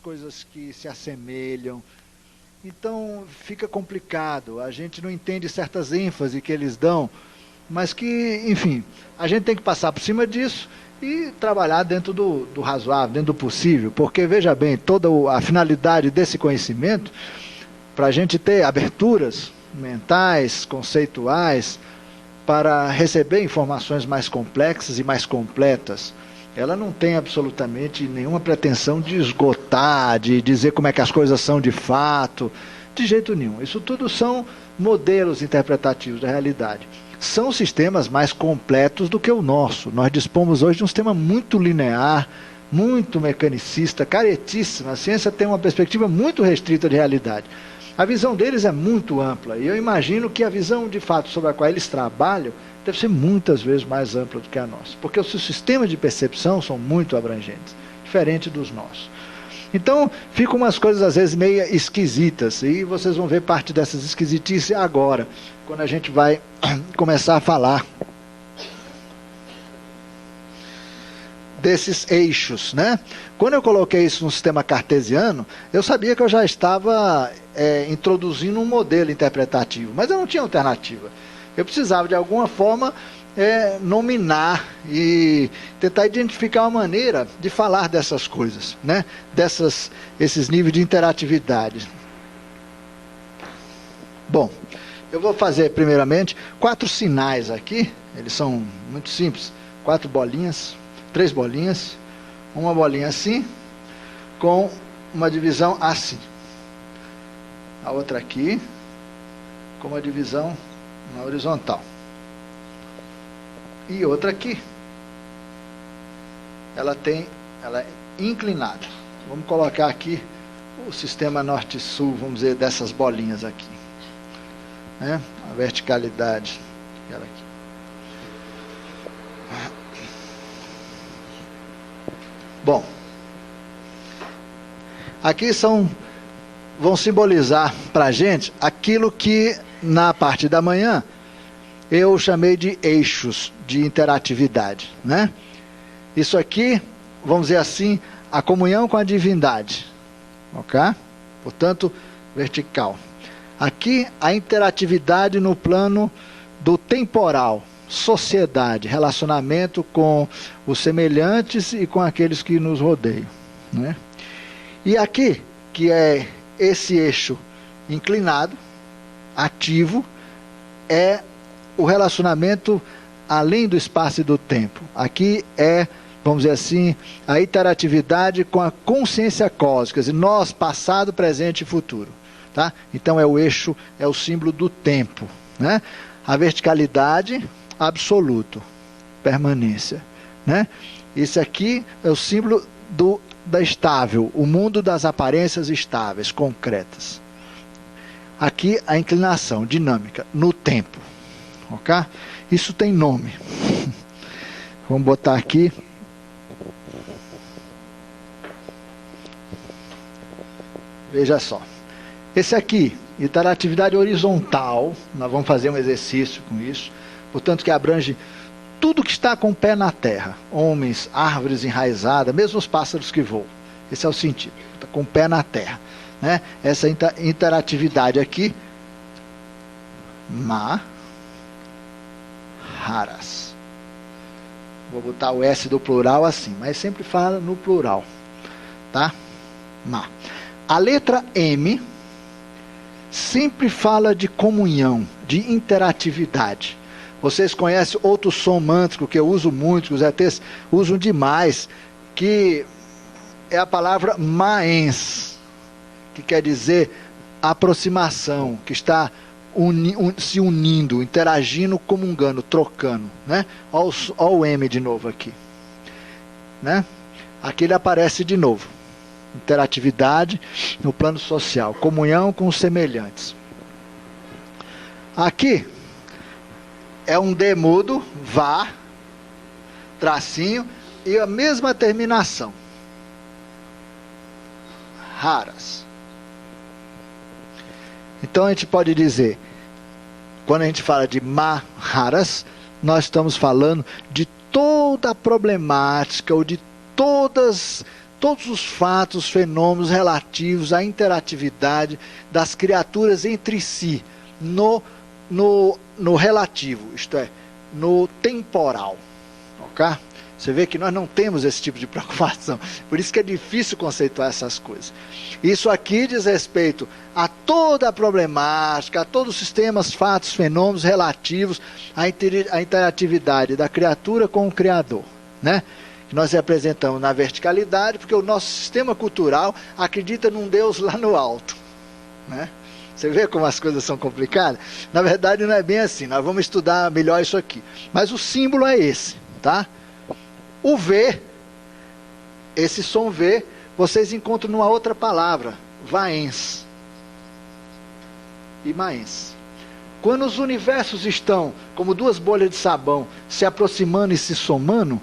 coisas que se assemelham. Então fica complicado, a gente não entende certas ênfases que eles dão, mas que, enfim, a gente tem que passar por cima disso e trabalhar dentro do razoável, dentro do possível, porque, veja bem, toda a finalidade desse conhecimento, para a gente ter aberturas mentais, conceituais, para receber informações mais complexas e mais completas. Ela não tem absolutamente nenhuma pretensão de esgotar, de dizer como é que as coisas são de fato, de jeito nenhum. Isso tudo são modelos interpretativos da realidade. São sistemas mais completos do que o nosso. Nós dispomos hoje de um sistema muito linear, muito mecanicista, caretíssimo. A ciência tem uma perspectiva muito restrita de realidade. A visão deles é muito ampla, e eu imagino que a visão de fato sobre a qual eles trabalham deve ser muitas vezes mais ampla do que a nossa, porque os seus sistemas de percepção são muito abrangentes, diferente dos nossos. Então, ficam umas coisas às vezes meio esquisitas, e vocês vão ver parte dessas esquisitices agora, quando a gente vai começar a falar desses eixos, né? Quando eu coloquei isso no sistema cartesiano, eu sabia que eu já estava introduzindo um modelo interpretativo, mas eu não tinha alternativa. Eu precisava, de alguma forma, nominar e tentar identificar uma maneira de falar dessas coisas, né? Esses níveis de interatividade. Bom, eu vou fazer, primeiramente, 4 sinais aqui. Eles são muito simples. 4 bolinhas, 3 bolinhas. Uma bolinha assim, com uma divisão assim. A outra aqui, com uma divisão na horizontal. E outra aqui, ela é inclinada. Vamos colocar aqui o sistema norte-sul, vamos dizer, dessas bolinhas aqui, né? A verticalidade, ela aqui. Bom, aqui vão simbolizar para a gente aquilo que na parte da manhã eu chamei de eixos de interatividade, né? Isso aqui, vamos dizer assim, a comunhão com a divindade, ok? Portanto, vertical. Aqui, a interatividade no plano do temporal, sociedade, relacionamento com os semelhantes e com aqueles que nos rodeiam, né? E aqui, que é esse eixo inclinado, ativo, é o relacionamento além do espaço e do tempo. Aqui é, vamos dizer assim, a interatividade com a consciência cósmica, nós, passado, presente e futuro. Tá? Então é o eixo, é o símbolo do tempo, né? A verticalidade, absoluto, permanência, né? Esse aqui é o símbolo da estável, o mundo das aparências estáveis, concretas. Aqui a inclinação, dinâmica, no tempo, ok? Isso tem nome. Vamos botar aqui. Veja só. Esse aqui, interatividade horizontal, nós vamos fazer um exercício com isso, portanto que abrange tudo que está com o pé na terra, homens, árvores enraizadas, mesmo os pássaros que voam. Esse é o sentido, está com o pé na terra, né? Essa interatividade aqui, Maharas. Vou botar o S do plural assim, mas sempre fala no plural, tá? Ma. A letra M sempre fala de comunhão, de interatividade. Vocês conhecem outro som mântrico que eu uso muito, que os ETs usam demais, que é a palavra maens, que quer dizer aproximação, que está se unindo, interagindo, comungando, trocando, né? Olha o M de novo aqui, né? Aqui ele aparece de novo. Interatividade no plano social, comunhão com os semelhantes. Aqui é um D mudo, vá, tracinho, e a mesma terminação. Raras. Então a gente pode dizer, quando a gente fala de Maharas, nós estamos falando de toda a problemática, ou de todo todos os fatos, fenômenos relativos à interatividade das criaturas entre si, no relativo, isto é, no temporal. Ok? Você vê que nós não temos esse tipo de preocupação. Por isso que é difícil conceituar essas coisas. Isso aqui diz respeito a toda a problemática, a todos os sistemas, fatos, fenômenos relativos à interatividade da criatura com o Criador, né? Que nós representamos na verticalidade, porque o nosso sistema cultural acredita num Deus lá no alto, né? Você vê como as coisas são complicadas? Na verdade não é bem assim, nós vamos estudar melhor isso aqui. Mas o símbolo é esse, tá? O V, esse som V, vocês encontram numa outra palavra, vaens e maens. Quando os universos estão como duas bolhas de sabão se aproximando e se somando,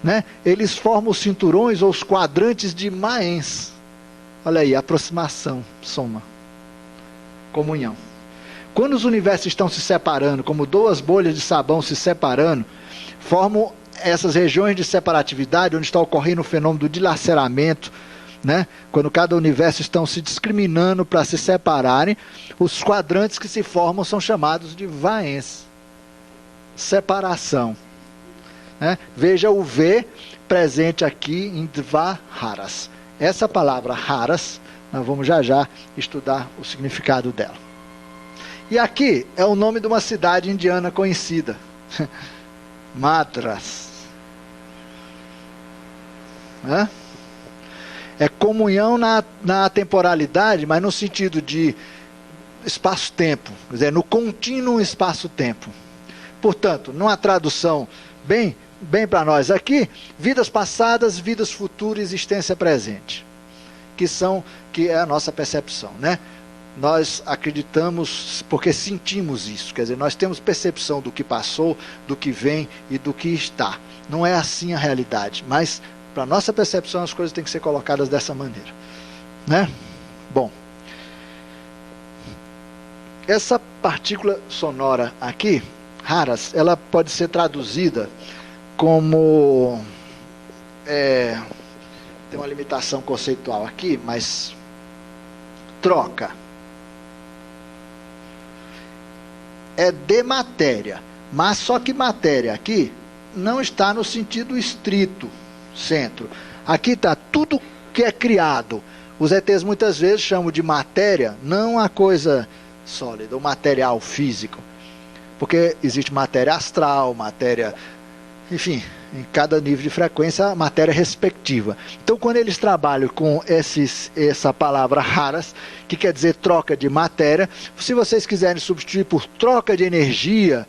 né, eles formam os cinturões ou os quadrantes de maens. Olha aí, aproximação, soma, comunhão. Quando os universos estão se separando, como duas bolhas de sabão se separando, formam essas regiões de separatividade, onde está ocorrendo o fenômeno do dilaceramento, né? Quando cada universo estão se discriminando para se separarem, os quadrantes que se formam são chamados de vaens. Separação. Né? Veja o V presente aqui em Dvaharas. Essa palavra Haras, nós vamos já já estudar o significado dela. E aqui é o nome de uma cidade indiana conhecida. Madras. É comunhão na temporalidade, mas no sentido de espaço-tempo, quer dizer, no contínuo espaço-tempo. Portanto, numa tradução bem para nós aqui, vidas passadas, vidas futuras, existência presente, que é a nossa percepção, né? Nós acreditamos porque sentimos isso, quer dizer, nós temos percepção do que passou, do que vem e do que está. Não é assim a realidade, mas para a nossa percepção as coisas têm que ser colocadas dessa maneira, né? Bom, essa partícula sonora aqui, Haras, ela pode ser traduzida como, tem uma limitação conceitual aqui, mas troca. É de matéria, mas só que matéria aqui não está no sentido estrito, centro. Aqui está tudo que é criado. Os ETs muitas vezes chamam de matéria, não a coisa sólida, o material físico. Porque existe matéria astral, matéria, enfim, em cada nível de frequência, a matéria respectiva. Então, quando eles trabalham com essa palavra raras, que quer dizer troca de matéria, se vocês quiserem substituir por troca de energia,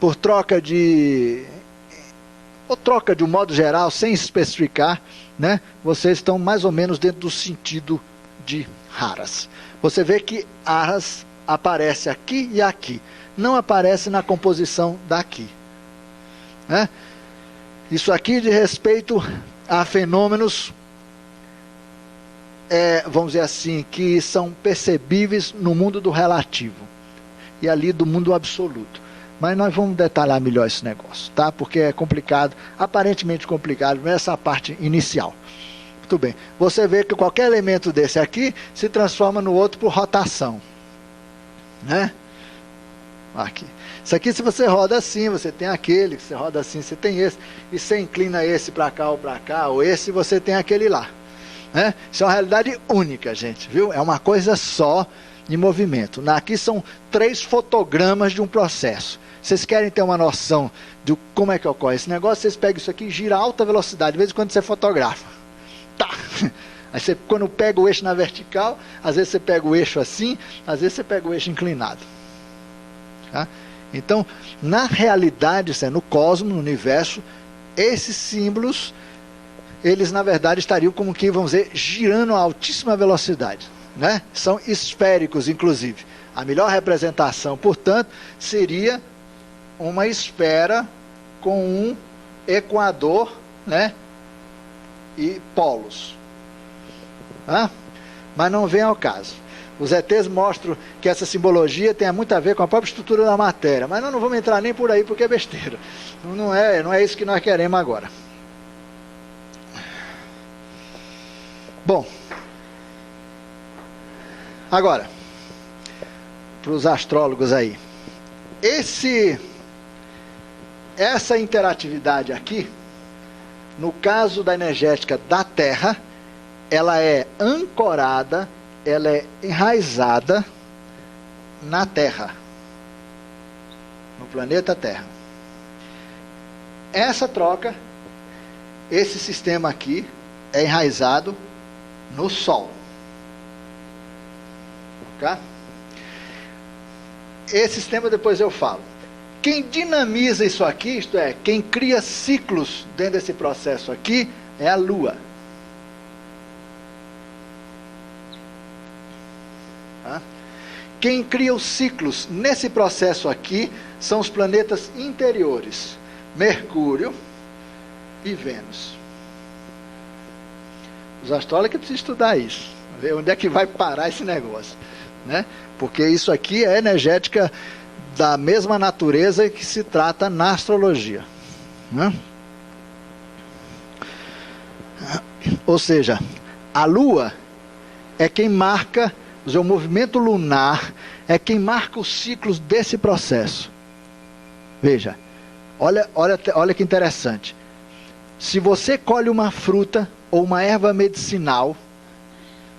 por troca de... ou troca de um modo geral, sem especificar, né, vocês estão mais ou menos dentro do sentido de raras. Você vê que arras aparece aqui e aqui, não aparece na composição daqui. Né? Isso aqui diz respeito a fenômenos, vamos dizer assim, que são percebíveis no mundo do relativo e ali do mundo absoluto. Mas nós vamos detalhar melhor esse negócio, tá? Porque é complicado, aparentemente complicado, nessa parte inicial. Muito bem. Você vê que qualquer elemento desse aqui se transforma no outro por rotação, né? Aqui. Isso aqui, se você roda assim, você tem aquele, se você roda assim, você tem esse, e você inclina esse para cá ou para cá, ou esse, você tem aquele lá, né? Isso é uma realidade única, gente, viu? É uma coisa só em movimento. Aqui são 3 fotogramas de um processo. Vocês querem ter uma noção de como é que ocorre esse negócio, vocês pegam isso aqui e giram a alta velocidade, de vez em quando você fotografa. Tá! Aí você, quando pega o eixo na vertical, às vezes você pega o eixo assim, às vezes você pega o eixo inclinado. Tá? Então, na realidade, no cosmos, no universo, esses símbolos, eles na verdade estariam como que, vamos dizer, girando a altíssima velocidade, né? São esféricos, inclusive. A melhor representação, portanto, seria uma esfera com um equador, né? E polos. Mas não vem ao caso. Os ETs mostram que essa simbologia tem muito a ver com a própria estrutura da matéria, mas nós não vamos entrar nem por aí porque é besteira. Não é isso que nós queremos agora. Bom, agora, para os astrólogos aí, essa interatividade aqui, no caso da energética da Terra, ela é ancorada, ela é enraizada na Terra, no planeta Terra. Essa troca, esse sistema aqui, é enraizado no Sol. Ok? Esse sistema depois eu falo. Quem dinamiza isso aqui, isto é, quem cria ciclos dentro desse processo aqui, é a Lua. Tá? Quem cria os ciclos nesse processo aqui são os planetas interiores, Mercúrio e Vênus. Os astrólogos precisam estudar isso, ver onde é que vai parar esse negócio, né? Porque isso aqui é energética da mesma natureza que se trata na astrologia, né? Ou seja, a Lua é quem marca, o movimento lunar é quem marca os ciclos desse processo. Veja, olha que interessante. Se você colhe uma fruta ou uma erva medicinal,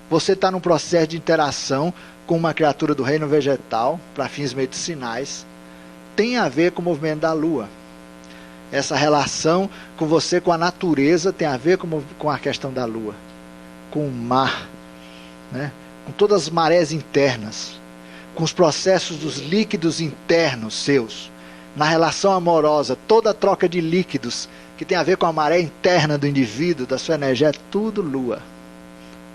você está num processo de interação com uma criatura do reino vegetal, para fins medicinais, tem a ver com o movimento da Lua. Essa relação com você, com a natureza, tem a ver com a questão da Lua, com o mar, né? Com todas as marés internas, com os processos dos líquidos internos seus, na relação amorosa, toda a troca de líquidos, que tem a ver com a maré interna do indivíduo, da sua energia, é tudo Lua.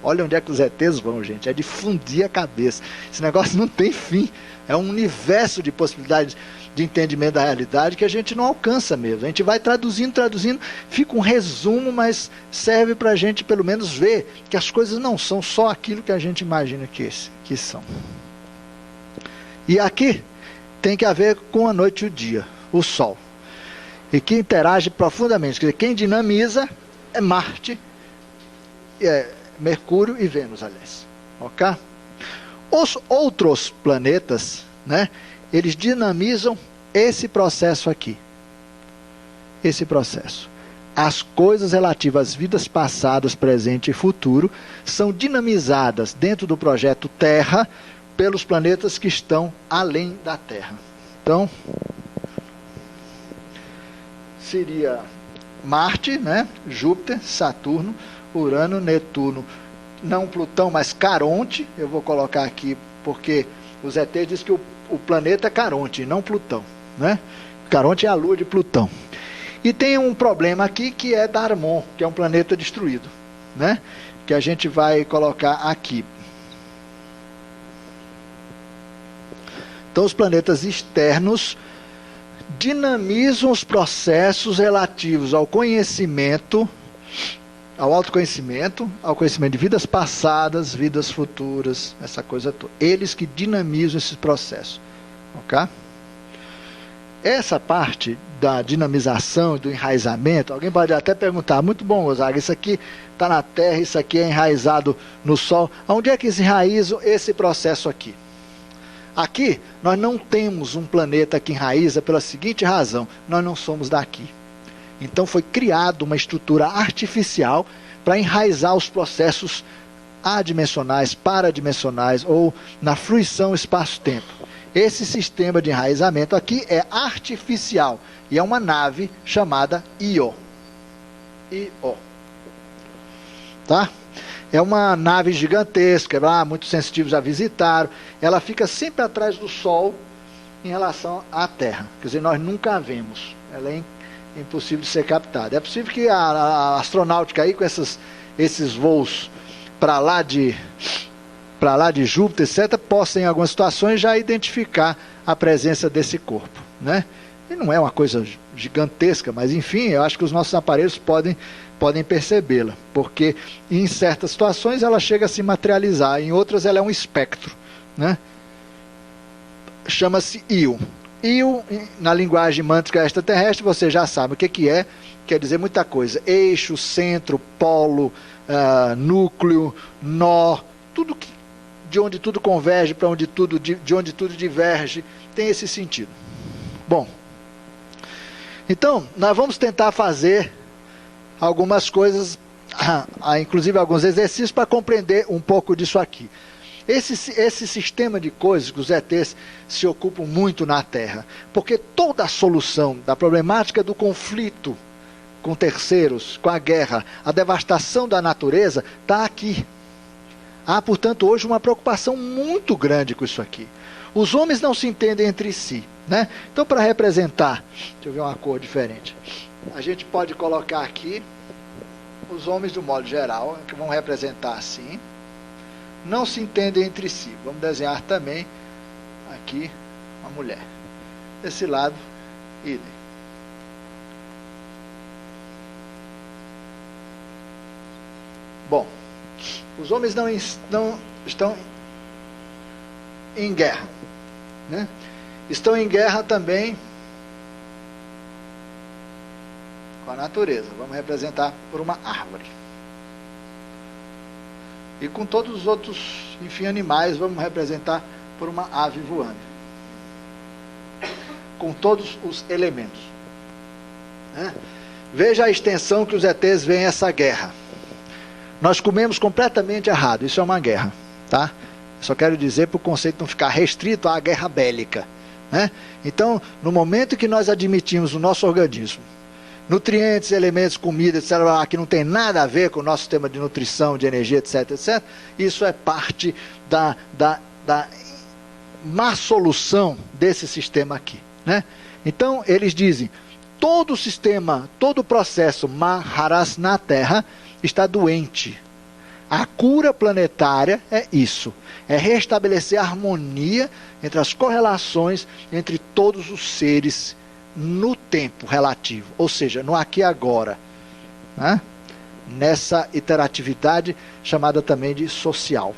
Olha onde é que os ETs vão, gente. É de fundir a cabeça. Esse negócio não tem fim. É um universo de possibilidades de entendimento da realidade que a gente não alcança mesmo. A gente vai traduzindo, fica um resumo, mas serve para a gente pelo menos ver que as coisas não são só aquilo que a gente imagina que são. E aqui tem que haver com a noite e o dia, o Sol. E que interage profundamente. Quer dizer, quem dinamiza é Marte, Mercúrio e Vênus, aliás. Ok? Os outros planetas, né, eles dinamizam esse processo aqui. Esse processo. As coisas relativas às vidas passadas, presente e futuro são dinamizadas dentro do projeto Terra pelos planetas que estão além da Terra. Então, seria Marte, né, Júpiter, Saturno, Urano, Netuno, não Plutão, mas Caronte, eu vou colocar aqui porque os ETs dizem que o planeta é Caronte, não Plutão, né? Caronte é a lua de Plutão. E tem um problema aqui que é Darmon, que é um planeta destruído, né? Que a gente vai colocar aqui. Então os planetas externos dinamizam os processos relativos ao conhecimento, ao autoconhecimento, ao conhecimento de vidas passadas, vidas futuras, essa coisa toda. Eles que dinamizam esses processos. Ok? Essa parte da dinamização e do enraizamento, alguém pode até perguntar, muito bom, Gonzaga, isso aqui está na Terra, isso aqui é enraizado no Sol. Onde é que se enraiza esse processo aqui? Aqui, nós não temos um planeta que enraiza pela seguinte razão, nós não somos daqui. Então foi criada uma estrutura artificial para enraizar os processos adimensionais, paradimensionais ou na fruição espaço-tempo. Esse sistema de enraizamento aqui é artificial e é uma nave chamada Io. Io. Tá? É uma nave gigantesca, muitos sensitivos já visitaram. Ela fica sempre atrás do Sol em relação à Terra. Quer dizer, nós nunca a vemos. Ela é impossível de ser captada. É possível que a astronáutica aí com esses voos para lá de Júpiter, etc., possa em algumas situações já identificar a presença desse corpo, né? E não é uma coisa gigantesca, mas enfim, eu acho que os nossos aparelhos podem percebê-la, porque em certas situações ela chega a se materializar, em outras ela é um espectro, né? Chama-se Io. Io, na linguagem mântrica extraterrestre, você já sabe o que é, quer dizer muita coisa. Eixo, centro, polo, núcleo, nó, tudo que, de onde tudo converge para onde tudo, de onde tudo diverge, tem esse sentido. Bom, então nós vamos tentar fazer algumas coisas, inclusive alguns exercícios para compreender um pouco disso aqui. Esse sistema de coisas que os ETs se ocupam muito na Terra, porque toda a solução da problemática do conflito com terceiros, com a guerra, a devastação da natureza, está aqui. Há, portanto, hoje uma preocupação muito grande com isso aqui. Os homens não se entendem entre si, né? Então, para representar, deixa eu ver uma cor diferente. A gente pode colocar aqui os homens do modo geral, que vão representar assim. Não se entendem entre si. Vamos desenhar também aqui uma mulher. Desse lado, idem. Bom, os homens não estão em guerra, né? Estão em guerra também com a natureza. Vamos representar por uma árvore. E com todos os outros, enfim, animais, vamos representar por uma ave voando. Com todos os elementos, né? Veja a extensão que os ETs veem essa guerra. Nós comemos completamente errado, isso é uma guerra, tá? Só quero dizer para o conceito não ficar restrito à guerra bélica, né? Então, no momento que nós admitimos no nosso organismo nutrientes, elementos, comida, etc., que não tem nada a ver com o nosso sistema de nutrição, de energia, etc., etc., isso é parte da má solução desse sistema aqui, né? Então, eles dizem, todo o sistema, todo o processo Maharas na Terra está doente. A cura planetária é isso, é restabelecer a harmonia entre as correlações entre todos os seres no tempo relativo, ou seja, no aqui e agora, né? Nessa iteratividade chamada também de social,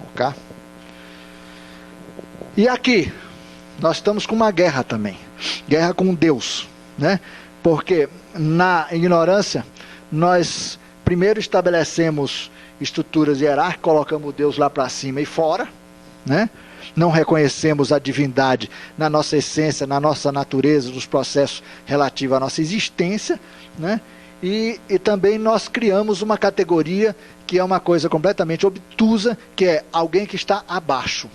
ok? E aqui nós estamos com uma guerra também, guerra com Deus, né? Porque na ignorância nós primeiro estabelecemos estruturas hierárquicas, colocamos Deus lá para cima e fora, né? Não reconhecemos a divindade na nossa essência, na nossa natureza, nos processos relativos à nossa existência, né? E também nós criamos uma categoria que é uma coisa completamente obtusa, que é alguém que está abaixo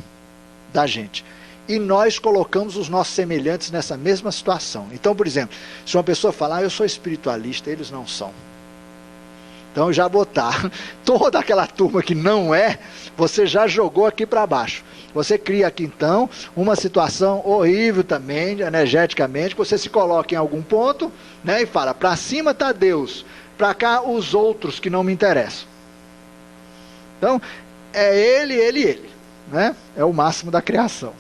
da gente. E nós colocamos os nossos semelhantes nessa mesma situação. Então, por exemplo, se uma pessoa falar, eu sou espiritualista, eles não são. Então já botar toda aquela turma que não é, você já jogou aqui para baixo. Você cria aqui então uma situação horrível também, energeticamente, que você se coloca em algum ponto, né, e fala, para cima está Deus, para cá os outros que não me interessam. Então, é ele, né? É o máximo da criação.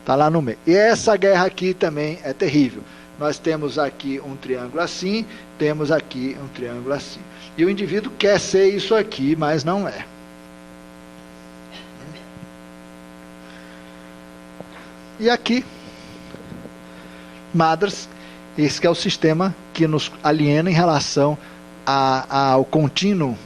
Está lá no meio. E essa guerra aqui também é terrível. Nós temos aqui um triângulo assim, temos aqui um triângulo assim. E o indivíduo quer ser isso aqui, mas não é. E aqui, Madras, esse que é o sistema que nos aliena em relação ao contínuo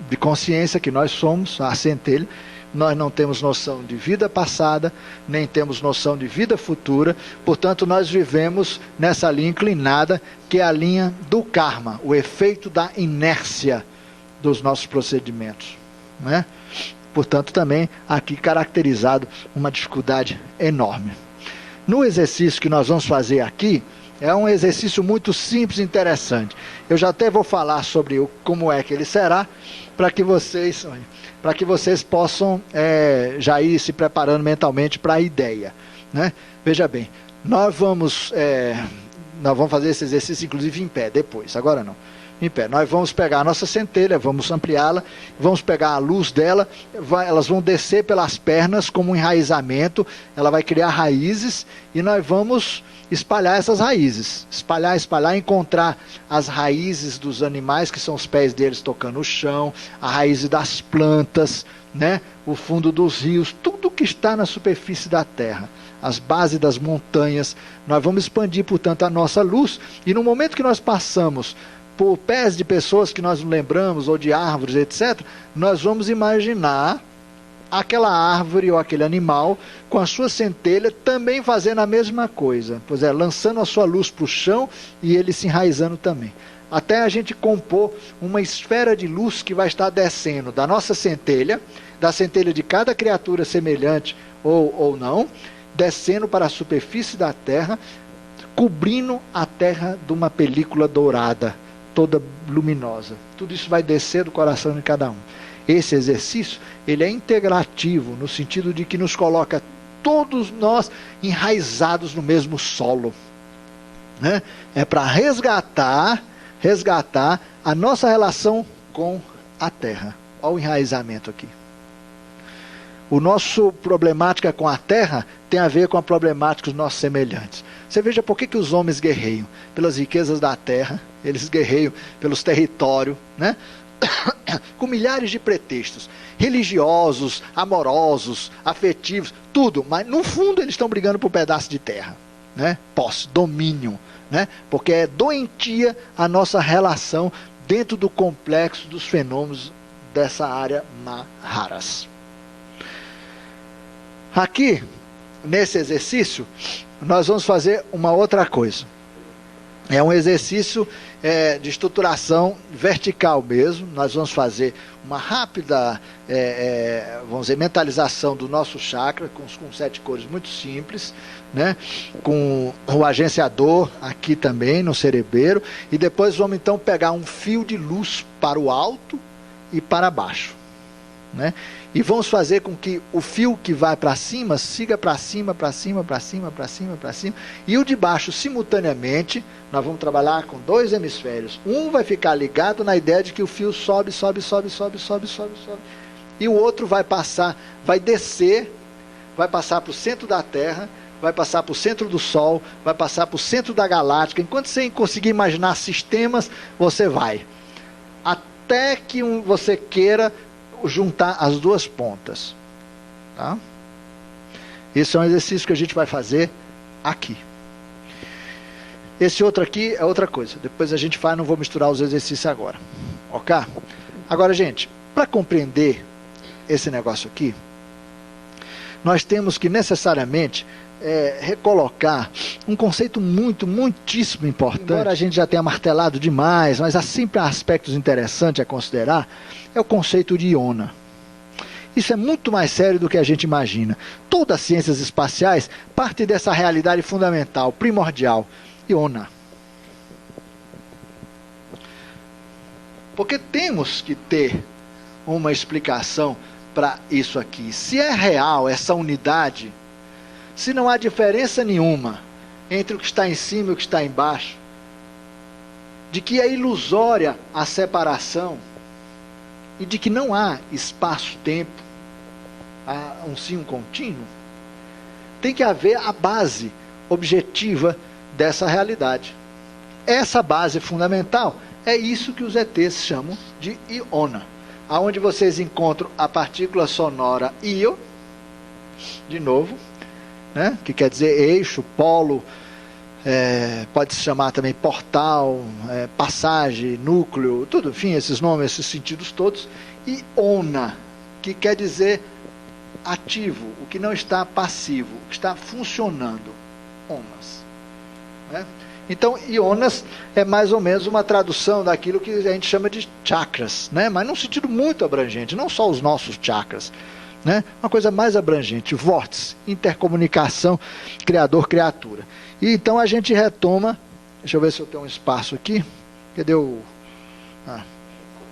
de consciência que nós somos, a centelha. Nós não temos noção de vida passada, nem temos noção de vida futura, portanto nós vivemos nessa linha inclinada, que é a linha do karma, o efeito da inércia dos nossos procedimentos, né? Portanto também aqui caracterizado uma dificuldade enorme. No exercício que nós vamos fazer aqui, é um exercício muito simples e interessante. Eu já até vou falar sobre como é que ele será, para que vocês possam já ir se preparando mentalmente para a ideia, né? Veja bem, nós vamos fazer esse exercício inclusive em pé depois, agora não. Em pé, nós vamos pegar a nossa centelha, vamos ampliá-la, vamos pegar a luz dela, elas vão descer pelas pernas como um enraizamento, ela vai criar raízes e nós vamos espalhar essas raízes, espalhar, encontrar as raízes dos animais, que são os pés deles tocando o chão, a raiz das plantas, né? O fundo dos rios, tudo que está na superfície da terra, as bases das montanhas. Nós vamos expandir, portanto, a nossa luz, e no momento que nós passamos por pés de pessoas que nós não lembramos, ou de árvores, etc., nós vamos imaginar aquela árvore ou aquele animal com a sua centelha também fazendo a mesma coisa, pois é, lançando a sua luz para o chão e ele se enraizando também. Até a gente compor uma esfera de luz que vai estar descendo da nossa centelha, da centelha de cada criatura semelhante ou não, descendo para a superfície da terra, cobrindo a terra de uma película dourada, toda luminosa. Tudo isso vai descer do coração de cada um. Esse exercício, ele é integrativo, no sentido de que nos coloca todos nós enraizados no mesmo solo, né? É para resgatar a nossa relação com a terra. Olha o enraizamento aqui. O nosso problemática com a terra tem a ver com a problemática dos nossos semelhantes. Você veja por que os homens guerreiam? Pelas riquezas da terra, eles guerreiam pelos territórios, né? Com milhares de pretextos, religiosos, amorosos, afetivos, tudo, mas no fundo eles estão brigando por um pedaço de terra, né? Posse, domínio, né? Porque é doentia a nossa relação dentro do complexo dos fenômenos dessa área Maharas. Aqui, nesse exercício, nós vamos fazer uma outra coisa. É um exercício de estruturação vertical mesmo. Nós vamos fazer uma rápida, vamos dizer, mentalização do nosso chakra, com 7 cores muito simples, né? Com o agenciador aqui também, no cerebelo. E depois vamos então pegar um fio de luz para o alto e para baixo, né? E vamos fazer com que o fio que vai para cima siga para cima, para cima, para cima, para cima, para cima. E o de baixo, simultaneamente, nós vamos trabalhar com 2 hemisférios. Um vai ficar ligado na ideia de que o fio sobe, sobe, sobe, sobe, sobe, sobe, sobe. E o outro vai passar, vai descer, vai passar para o centro da Terra, vai passar para o centro do Sol, vai passar para o centro da galáctica. Enquanto você conseguir imaginar sistemas, você vai. Até que você queira juntar as 2 pontas, tá? Esse é um exercício que a gente vai fazer aqui. Esse outro aqui é outra coisa. Depois a gente faz, não vou misturar os exercícios agora. Ok? Agora, gente, para compreender esse negócio aqui, nós temos que necessariamente recolocar um conceito muitíssimo importante. Embora a gente já tenha martelado demais, mas há sempre aspectos interessantes a considerar, é o conceito de Iona. Isso é muito mais sério do que a gente imagina. Todas as ciências espaciais partem dessa realidade fundamental, primordial, Iona. Porque temos que ter uma explicação para isso aqui. Se é real essa unidade, se não há diferença nenhuma entre o que está em cima e o que está embaixo, de que é ilusória a separação, e de que não há espaço-tempo, há um contínuo, tem que haver a base objetiva dessa realidade. Essa base fundamental é isso que os ETs chamam de Iona, aonde vocês encontram a partícula sonora Io, de novo, né? Que quer dizer eixo, polo, pode se chamar também portal, passagem, núcleo, tudo, enfim, esses nomes, esses sentidos todos. E Ona, que quer dizer ativo, o que não está passivo, o que está funcionando. Onas, né? Então, Ionas é mais ou menos uma tradução daquilo que a gente chama de chakras, né? Mas num sentido muito abrangente, não só os nossos chakras, né? Uma coisa mais abrangente, vórtice, intercomunicação, criador-criatura. E então a gente retoma, deixa eu ver se eu tenho um espaço aqui, cadê o...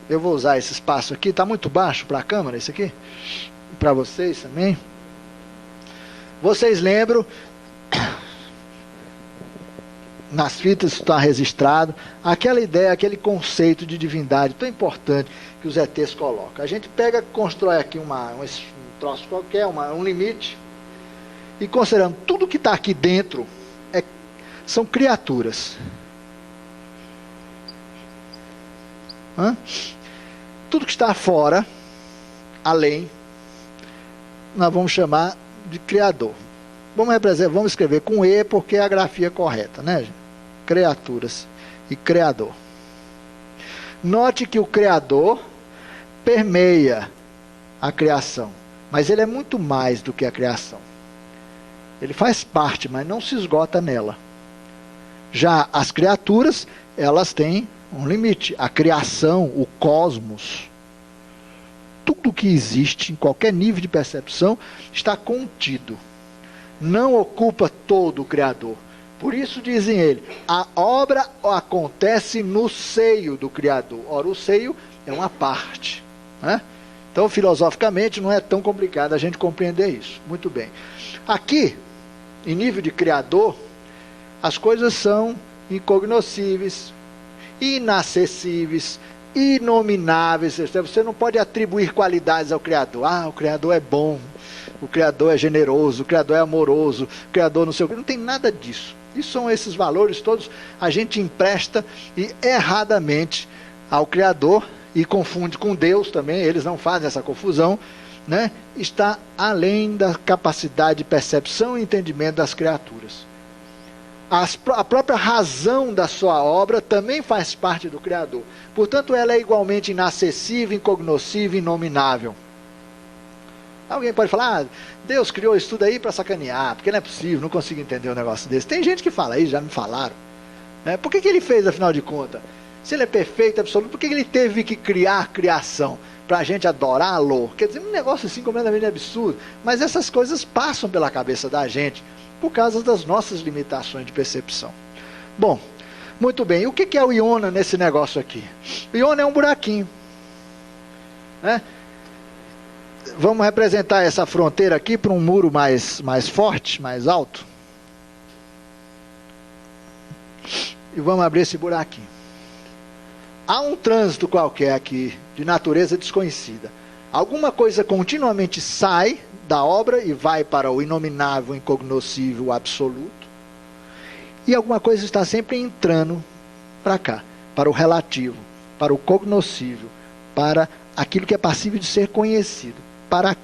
eu vou usar esse espaço aqui, está muito baixo para a câmera esse aqui, para vocês também. Vocês lembram, nas fitas está registrado, aquela ideia, aquele conceito de divindade tão importante que os ETs colocam. A gente pega, constrói aqui um troço qualquer, um limite, e considerando tudo que está aqui dentro, são criaturas. Tudo que está fora, além, nós vamos chamar de criador. Vamos escrever com E, porque é a grafia correta, né, gente? Criaturas e criador. Note que o Criador permeia a criação, mas ele é muito mais do que a criação. Ele faz parte, mas não se esgota nela. Já as criaturas, elas têm um limite. A criação, o cosmos, tudo que existe em qualquer nível de percepção está contido. Não ocupa todo o Criador. Por isso dizem ele, a obra acontece no seio do Criador. Ora, o seio é uma parte, né? Então, filosoficamente, não é tão complicado a gente compreender isso. Muito bem. Aqui, em nível de Criador, as coisas são incognoscíveis, inacessíveis, inomináveis. Você não pode atribuir qualidades ao Criador. Ah, o Criador é bom, o Criador é generoso, o Criador é amoroso, o Criador não sei o que. Não tem nada disso. Isso são esses valores todos, a gente empresta e erradamente ao Criador e confunde com Deus também, eles não fazem essa confusão, né? Está além da capacidade de percepção e entendimento das criaturas. A própria razão da sua obra também faz parte do Criador. Portanto, ela é igualmente inacessível, incognoscível, inominável. Alguém pode falar, Deus criou isso tudo aí para sacanear, porque não é possível, não consigo entender um negócio desse. Tem gente que fala isso, já me falaram. Né? Por que ele fez, afinal de contas? Se ele é perfeito, absoluto, por que ele teve que criar a criação? Para a gente adorá-lo? Quer dizer, um negócio assim completamente absurdo. Mas essas coisas passam pela cabeça da gente por causa das nossas limitações de percepção. Bom, muito bem. O que é o Iona nesse negócio aqui? O Iona é um buraquinho. Né? Vamos representar essa fronteira aqui para um muro mais forte, mais alto. E vamos abrir esse buraquinho. Há um trânsito qualquer aqui, de natureza desconhecida. Alguma coisa continuamente sai da obra e vai para o inominável, incognoscível, o absoluto. E alguma coisa está sempre entrando para cá, para o relativo, para o cognoscível, para aquilo que é passível de ser conhecido, para a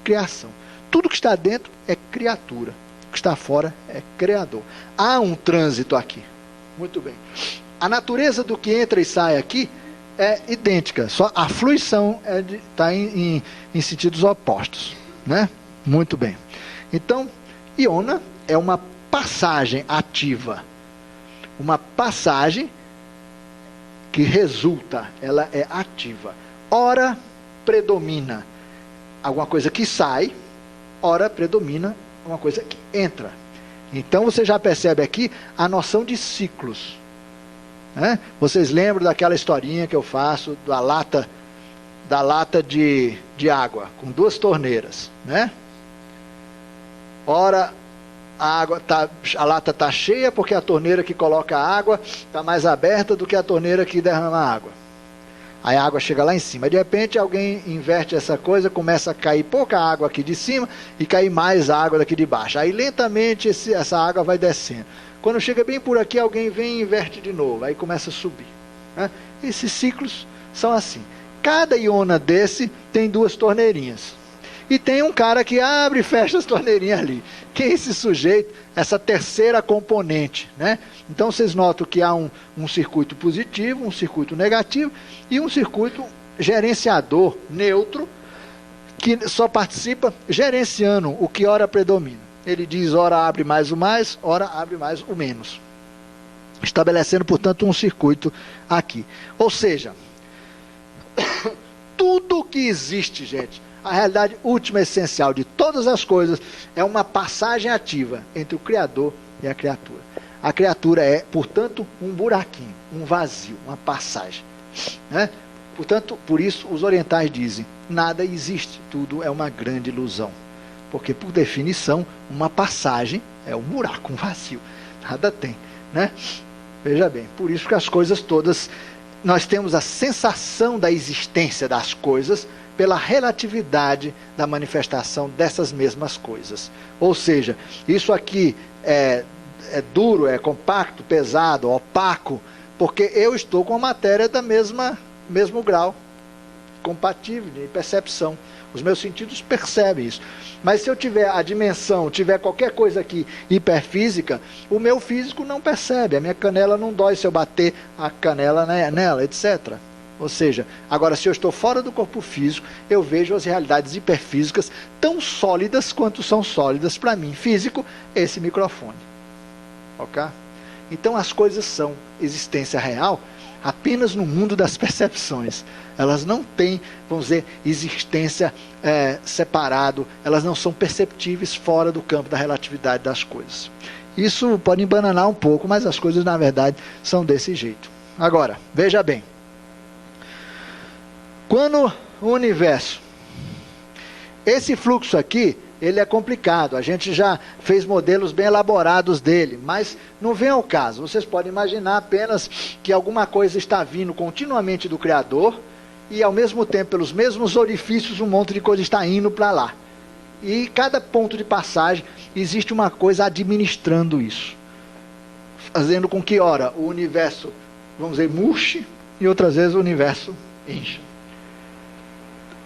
criação. Tudo que está dentro é criatura, o que está fora é criador. Há um trânsito aqui. Muito bem. A natureza do que entra e sai aqui é idêntica, só a fluição está em sentidos opostos. Né? Muito bem. Então, Iona é uma passagem ativa. Uma passagem que resulta, ela é ativa. Ora predomina alguma coisa que sai, ora predomina uma coisa que entra. Então você já percebe aqui a noção de ciclos. Né? Vocês lembram daquela historinha que eu faço da lata de água, com duas torneiras. Né? Ora, a lata está cheia porque a torneira que coloca a água está mais aberta do que a torneira que derrama a água. Aí a água chega lá em cima. De repente alguém inverte essa coisa, começa a cair pouca água aqui de cima e cair mais água daqui de baixo. Aí lentamente essa água vai descendo. Quando chega bem por aqui, alguém vem e inverte de novo. Aí começa a subir. Né? Esses ciclos são assim. Cada Iona desse tem duas torneirinhas. E tem um cara que abre e fecha as torneirinhas ali. Quem é esse sujeito? Essa terceira componente. Né? Então vocês notam que há um circuito positivo, um circuito negativo e um circuito gerenciador neutro que só participa gerenciando o que ora predomina. Ele diz, ora abre mais o mais, ora abre mais o menos. Estabelecendo, portanto, um circuito aqui. Ou seja, tudo que existe, gente, a realidade última essencial de todas as coisas é uma passagem ativa entre o Criador e a criatura. A criatura é, portanto, um buraquinho, um vazio, uma passagem. Né? Portanto, por isso os orientais dizem, nada existe, tudo é uma grande ilusão. Porque, por definição, uma passagem é um buraco, um vazio. Nada tem. Né? Veja bem, por isso que as coisas todas, nós temos a sensação da existência das coisas pela relatividade da manifestação dessas mesmas coisas. Ou seja, isso aqui é duro, é compacto, pesado, opaco, porque eu estou com a matéria da mesmo grau, compatível de percepção. Os meus sentidos percebem isso. Mas se eu tiver a dimensão, tiver qualquer coisa aqui hiperfísica, o meu físico não percebe. A minha canela não dói se eu bater a canela nela, etc. Ou seja, agora se eu estou fora do corpo físico, eu vejo as realidades hiperfísicas tão sólidas quanto são sólidas para mim, físico, esse microfone. Ok? Então as coisas são existência real apenas no mundo das percepções. Elas não têm, vamos dizer, existência separado, elas não são perceptíveis fora do campo da relatividade das coisas. Isso pode embananar um pouco, mas as coisas na verdade são desse jeito. Agora, veja bem. Quando o universo, esse fluxo aqui, ele é complicado, a gente já fez modelos bem elaborados dele, mas não vem ao caso. Vocês podem imaginar apenas que alguma coisa está vindo continuamente do Criador e ao mesmo tempo, pelos mesmos orifícios, um monte de coisa está indo para lá. E cada ponto de passagem existe uma coisa administrando isso, fazendo com que, ora, o universo, vamos dizer, murche, e outras vezes o universo encha.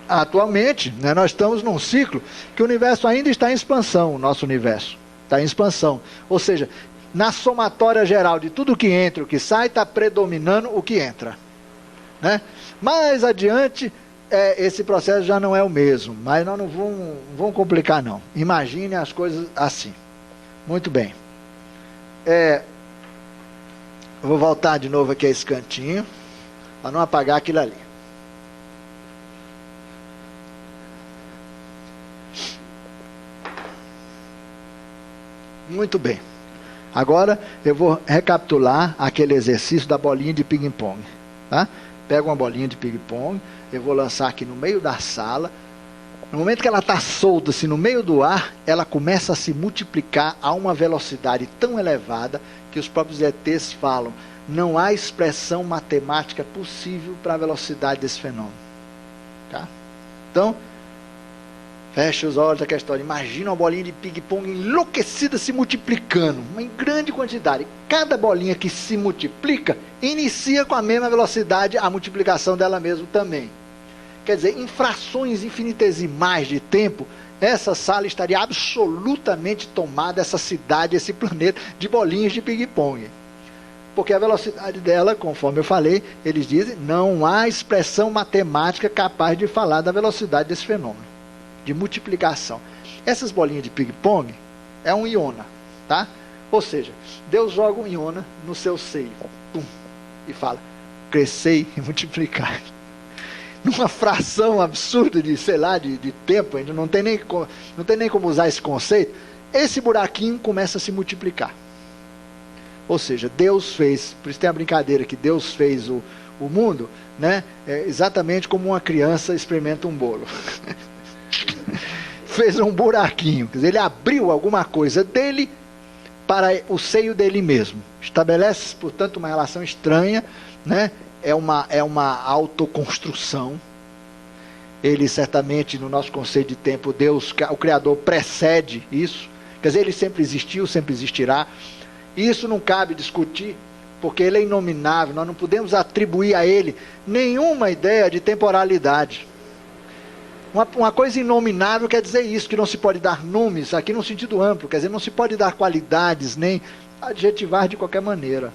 Atualmente, né, nós estamos num ciclo que o universo ainda está em expansão, o nosso universo está em expansão. Ou seja, na somatória geral de tudo que entra e o que sai, está predominando o que entra. Né? Mais adiante, esse processo já não é o mesmo, mas nós não vamos complicar não. Imagine as coisas assim. Muito bem. Eu vou voltar de novo aqui a esse cantinho, para não apagar aquilo ali. Muito bem. Agora eu vou recapitular aquele exercício da bolinha de ping-pong. Tá? Pego uma bolinha de ping-pong, eu vou lançar aqui no meio da sala. No momento que ela está solta assim, no meio do ar, ela começa a se multiplicar a uma velocidade tão elevada que os próprios ETs falam, não há expressão matemática possível para a velocidade desse fenômeno. Tá? Então, fecha os olhos daquela história. Imagina uma bolinha de ping-pong enlouquecida se multiplicando, em grande quantidade. Cada bolinha que se multiplica, inicia com a mesma velocidade a multiplicação dela mesma também. Quer dizer, em frações infinitesimais de tempo, essa sala estaria absolutamente tomada, essa cidade, esse planeta, de bolinhas de ping-pong. Porque a velocidade dela, conforme eu falei, eles dizem, não há expressão matemática capaz de falar da velocidade desse fenômeno de multiplicação. Essas bolinhas de ping-pong é um íona, tá? Ou seja, Deus joga um íona no seu seio, pum, e fala, crescei e multiplicar. Numa fração absurda de, sei lá, de tempo, ainda não tem nem como usar esse conceito, esse buraquinho começa a se multiplicar. Ou seja, Deus fez, por isso tem a brincadeira que Deus fez o mundo, né? Exatamente como uma criança experimenta um bolo. Fez um buraquinho, quer dizer, ele abriu alguma coisa dele para o seio dele mesmo. Estabelece, portanto, uma relação estranha, né? É uma autoconstrução. Ele certamente, no nosso conceito de tempo, Deus, o Criador, precede isso. Quer dizer, ele sempre existiu, sempre existirá. E isso não cabe discutir, porque ele é inominável, nós não podemos atribuir a ele nenhuma ideia de temporalidade. Uma coisa inominável quer dizer isso, que não se pode dar nomes, aqui no sentido amplo, quer dizer, não se pode dar qualidades, nem adjetivar de qualquer maneira,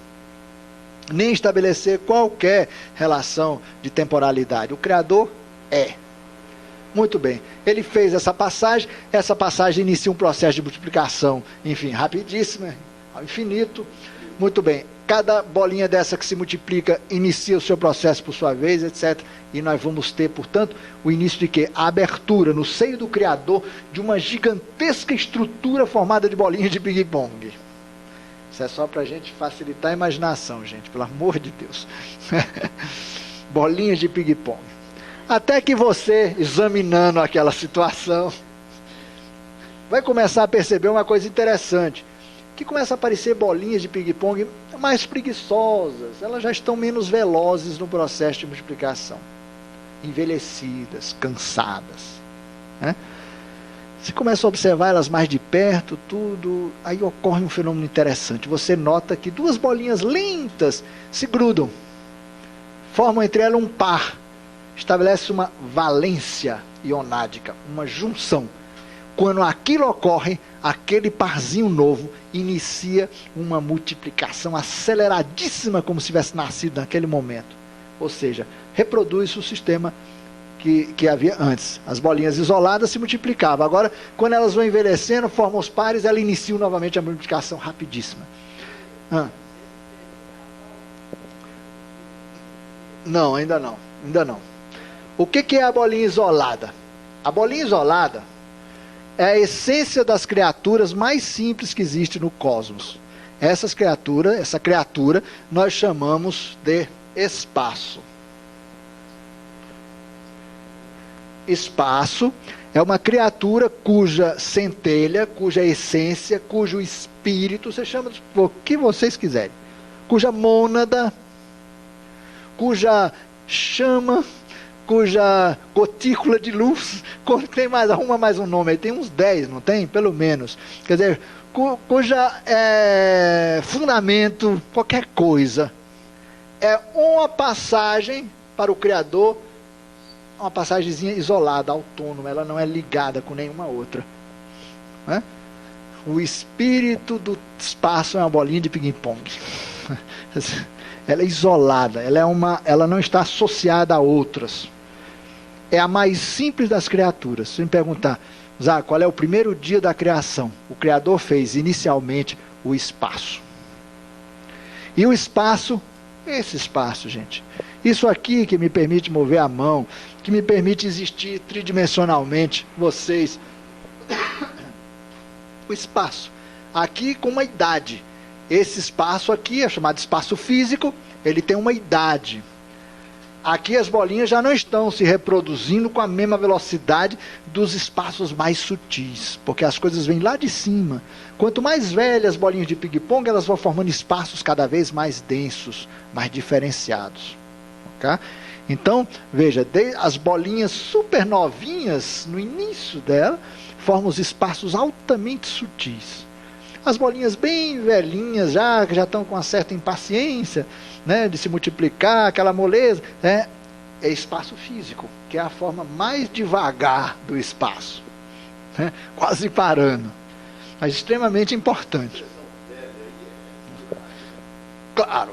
nem estabelecer qualquer relação de temporalidade. O Criador é. Muito bem, ele fez essa passagem inicia um processo de multiplicação, enfim, rapidíssima, ao infinito. Muito bem, cada bolinha dessa que se multiplica inicia o seu processo por sua vez, etc. E nós vamos ter, portanto, o início de quê? A abertura no seio do Criador de uma gigantesca estrutura formada de bolinhas de ping-pong. Isso é só para a gente facilitar a imaginação, gente, pelo amor de Deus. Bolinhas de ping-pong. Até que você, examinando aquela situação, vai começar a perceber uma coisa interessante. Que começa a aparecer bolinhas de ping-pong mais preguiçosas, elas já estão menos velozes no processo de multiplicação, envelhecidas, cansadas, né? Você começa a observar elas mais de perto, tudo, aí ocorre um fenômeno interessante, você nota que duas bolinhas lentas se grudam, formam entre elas um par, estabelece uma valência ionádica, uma junção. Quando aquilo ocorre, aquele parzinho novo inicia uma multiplicação aceleradíssima, como se tivesse nascido naquele momento. ou seja, reproduz o sistema que havia antes. As bolinhas isoladas se multiplicavam. Agora, quando elas vão envelhecendo, formam os pares, ela inicia novamente a multiplicação rapidíssima. Não, ainda não. O que é a bolinha isolada? A bolinha isolada é a essência das criaturas mais simples que existe no cosmos. Essa criatura, nós chamamos de espaço. Espaço é uma criatura cuja centelha, cuja essência, cujo espírito, você chama o que vocês quiserem, cuja mônada, cuja chama, cuja gotícula de luz, tem mais, arruma mais um nome aí, tem uns 10, não tem? Pelo menos. Quer dizer, cuja fundamento, qualquer coisa, é uma passagem para o Criador, uma passagemzinha isolada, autônoma, ela não é ligada com nenhuma outra. Né? O espírito do espaço é uma bolinha de ping-pong. Ela é isolada, ela não está associada a outras. É a mais simples das criaturas. Se me perguntar, Zá, qual é o primeiro dia da criação? O Criador fez inicialmente o espaço. E o espaço, esse espaço, gente, isso aqui que me permite mover a mão, que me permite existir tridimensionalmente, vocês, o espaço, aqui com uma idade. Esse espaço aqui é chamado espaço físico, ele tem uma idade. Aqui as bolinhas já não estão se reproduzindo com a mesma velocidade dos espaços mais sutis, porque as coisas vêm lá de cima. Quanto mais velhas as bolinhas de ping-pong, elas vão formando espaços cada vez mais densos, mais diferenciados. Okay? Então, veja, as bolinhas super novinhas, no início dela, formam os espaços altamente sutis. As bolinhas bem velhinhas, que já estão com uma certa impaciência, né, de se multiplicar, aquela moleza, é espaço físico, que é a forma mais devagar do espaço, né, quase parando, mas extremamente importante. Claro.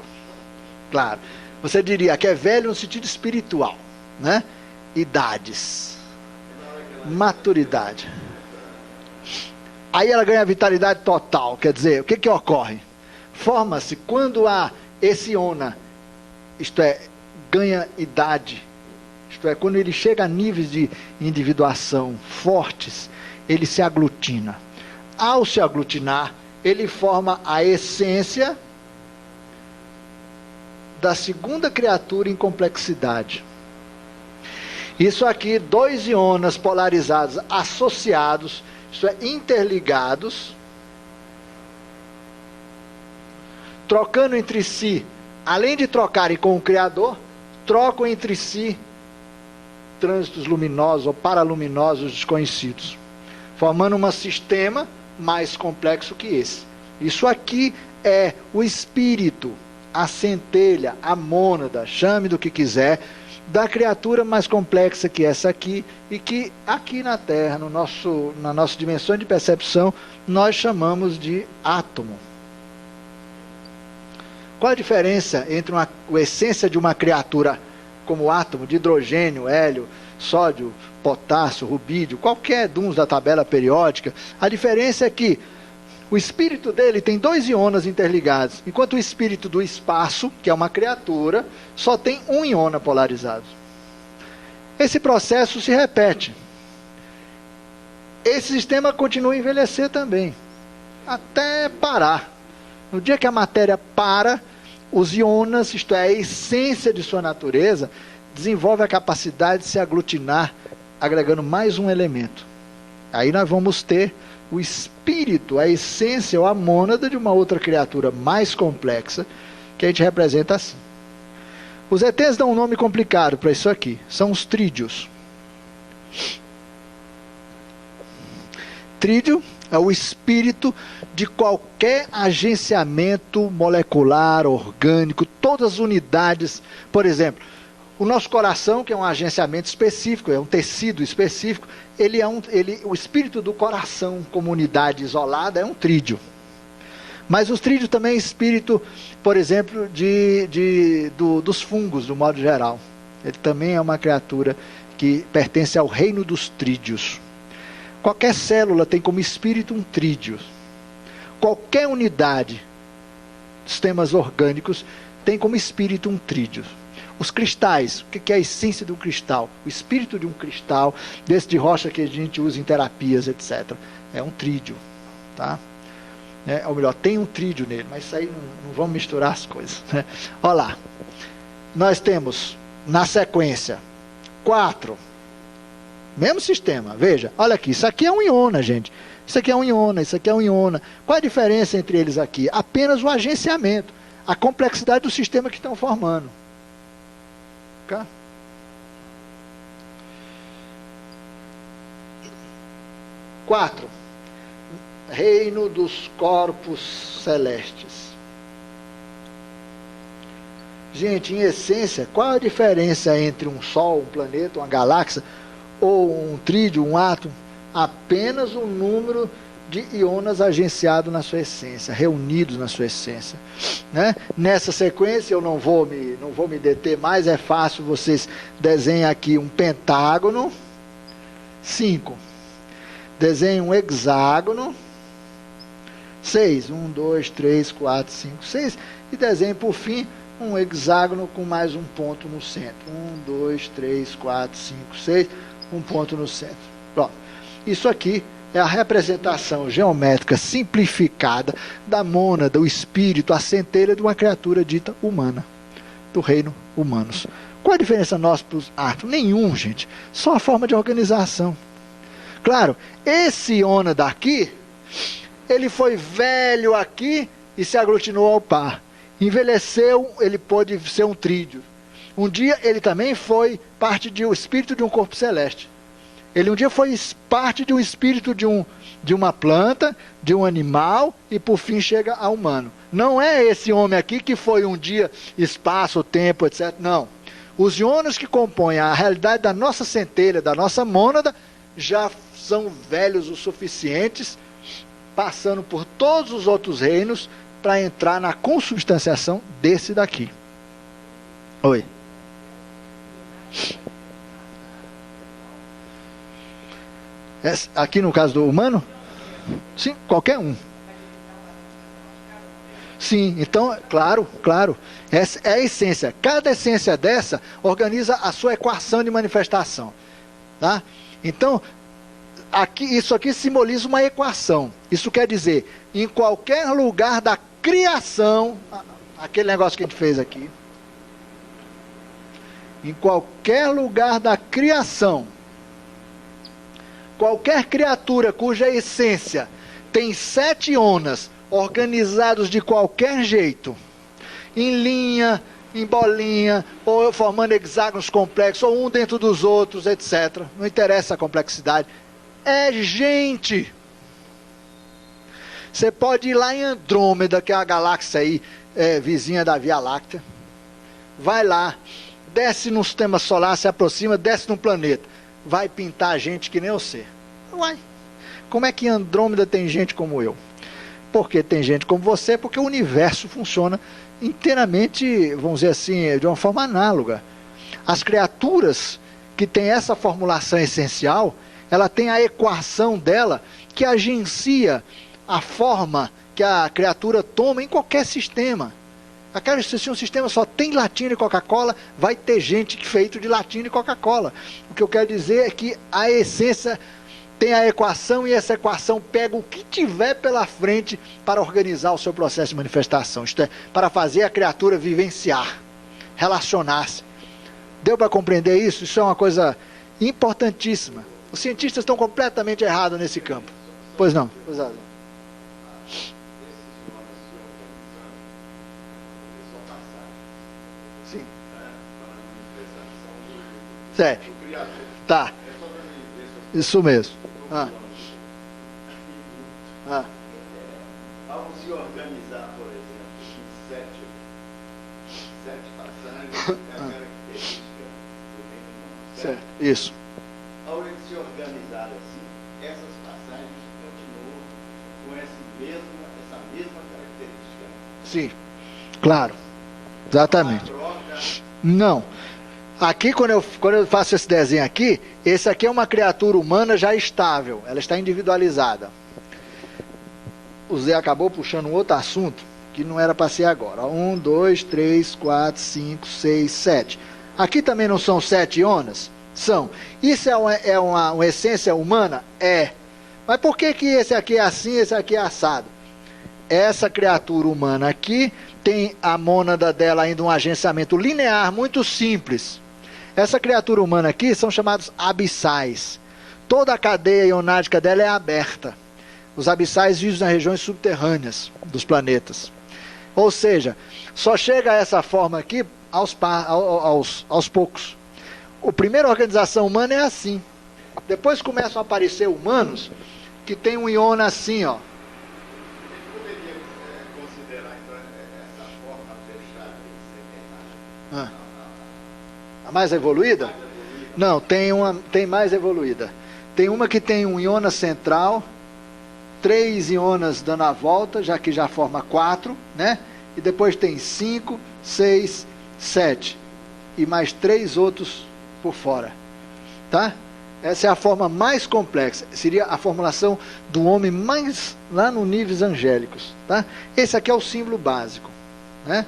Você diria que é velho no sentido espiritual, né? Idades, maturidade. Aí ela ganha vitalidade total, quer dizer, o que ocorre? Forma-se quando há esse ona, isto é, ganha idade, isto é, quando ele chega a níveis de individuação fortes, ele se aglutina. Ao se aglutinar, ele forma a essência da segunda criatura em complexidade. Isso aqui, 2 íons polarizados, associados, isto é, interligados, trocando entre si, além de trocarem com o Criador, trocam entre si trânsitos luminosos ou paraluminosos desconhecidos, formando um sistema mais complexo que esse. Isso aqui é o espírito, a centelha, a mônada, chame do que quiser, da criatura mais complexa que essa aqui, e que aqui na Terra, na nossa dimensão de percepção, nós chamamos de átomo. Qual a diferença entre a essência de uma criatura como o átomo de hidrogênio, hélio, sódio, potássio, rubídio, qualquer de da tabela periódica? A diferença é que o espírito dele tem 2 íons interligados, enquanto o espírito do espaço, que é uma criatura, só tem um íon polarizado. Esse processo se repete. Esse sistema continua a envelhecer também, até parar. No dia que a matéria para, os íons, isto é, a essência de sua natureza, desenvolve a capacidade de se aglutinar, agregando mais um elemento. Aí nós vamos ter o espírito, a essência ou a mônada de uma outra criatura mais complexa, que a gente representa assim. Os ETs dão um nome complicado para isso aqui, são os trídeos. Trídeo é o espírito de qualquer agenciamento molecular, orgânico, todas as unidades. Por exemplo, o nosso coração, que é um agenciamento específico, é um tecido específico, o espírito do coração como unidade isolada é um trídeo. Mas os trídeos também é espírito, por exemplo, dos fungos, do modo geral. Ele também é uma criatura que pertence ao reino dos trídeos. Qualquer célula tem como espírito um trídeo. Qualquer unidade, sistemas orgânicos, tem como espírito um trídeo. Os cristais, o que é a essência de um cristal? O espírito de um cristal, desse de rocha que a gente usa em terapias, etc. É um trídeo, tá? Ou melhor, tem um trídeo nele, mas isso aí não vamos misturar as coisas, né? Olha lá, nós temos na sequência 4, mesmo sistema, veja, olha aqui, isso aqui é um íona, gente, isso aqui é um íona, isso aqui é um íona. Qual a diferença entre eles aqui? Apenas o agenciamento, a complexidade do sistema que estão formando. Okay? 4. Reino dos corpos celestes. Gente, em essência, qual a diferença entre um Sol, um planeta, uma galáxia, ou um trídeo, um átomo? Apenas o número de íonas agenciados na sua essência, reunidos na sua essência, né? Nessa sequência eu não vou me deter mais, é fácil, vocês desenham aqui um pentágono, 5, desenhem um hexágono, 6, 1, 2, 3, 4, 5, 6, e desenhem por fim um hexágono com mais um ponto no centro, 1, 2, 3, 4, 5, 6, um ponto no centro. Pronto, isso aqui é a representação geométrica simplificada da mônada, do espírito, a centelha de uma criatura dita humana, do reino humanos. Qual a diferença nossa para os átomos? Nenhum, gente. Só a forma de organização. Claro, esse íona daqui, ele foi velho aqui e se aglutinou ao par. Envelheceu, ele pôde ser um trídeo. Um dia ele também foi parte do espírito de um corpo celeste. Ele um dia foi parte de um espírito de uma planta, de um animal, e por fim chega ao humano. Não é esse homem aqui que foi um dia espaço, tempo, etc. Não. Os íonos que compõem a realidade da nossa centelha, da nossa mônada, já são velhos o suficientes, passando por todos os outros reinos, para entrar na consubstanciação desse daqui. Oi. Aqui no caso do humano? Sim, qualquer um. Sim, então, claro. Essa é a essência. Cada essência dessa organiza a sua equação de manifestação. Tá? Então, isso aqui simboliza uma equação. Isso quer dizer, em qualquer lugar da criação, aquele negócio que a gente fez aqui, em qualquer lugar da criação, qualquer criatura cuja essência tem 7 íonas organizados de qualquer jeito, em linha, em bolinha, ou formando hexágonos complexos, ou um dentro dos outros, etc. Não interessa a complexidade. É gente. Você pode ir lá em Andrômeda, que é a galáxia aí, vizinha da Via Láctea. Vai lá, desce no sistema solar, se aproxima, desce num planeta. Vai pintar gente que nem você. Uai, como é que em Andrômeda tem gente como eu? Porque tem gente como você, porque o universo funciona inteiramente, vamos dizer assim, de uma forma análoga. As criaturas que têm essa formulação essencial, ela tem a equação dela que agencia a forma que a criatura toma em qualquer sistema. Se um sistema só tem latinha e Coca-Cola, vai ter gente feito de latinha e Coca-Cola. O que eu quero dizer é que a essência tem a equação, e essa equação pega o que tiver pela frente para organizar o seu processo de manifestação. Isto é, para fazer a criatura vivenciar, relacionar-se. Deu para compreender isso? Isso é uma coisa importantíssima. Os cientistas estão completamente errados nesse campo. Pois não? Pois não. Sim. Certo. Tá. Isso mesmo. Ao se organizar, por exemplo, em 7 passagens, é a característica do reino humano. Certo. Isso. Ao ele se organizar assim, essas passagens continuam com essa mesma característica Sim, claro. Exatamente. Não. Aqui, quando eu faço esse desenho aqui, esse aqui é uma criatura humana já estável. Ela está individualizada. O Zé acabou puxando um outro assunto que não era para ser agora. 1, 2, 3, 4, 5, 6, 7. Aqui também não são 7 ionas? São. Isso é uma essência humana? É. Mas por que esse aqui é assim e esse aqui é assado? Essa criatura humana aqui tem a mônada dela ainda um agenciamento linear muito simples. Essa criatura humana aqui são chamados abissais. Toda a cadeia ionádica dela é aberta. Os abissais vivem nas regiões subterrâneas dos planetas. Ou seja, só chega a essa forma aqui aos poucos. A primeira organização humana é assim. Depois começam a aparecer humanos que tem um iona assim, ó. A mais evoluída? Não, tem mais evoluída. Tem uma que tem um iona central, 3 ionas dando a volta, já que já forma 4, né? E depois tem 5, 6, 7. E mais 3 outros por fora. Tá? Essa é a forma mais complexa. Seria a formulação do homem mais lá nos níveis angélicos. Tá? Esse aqui é o símbolo básico. Né?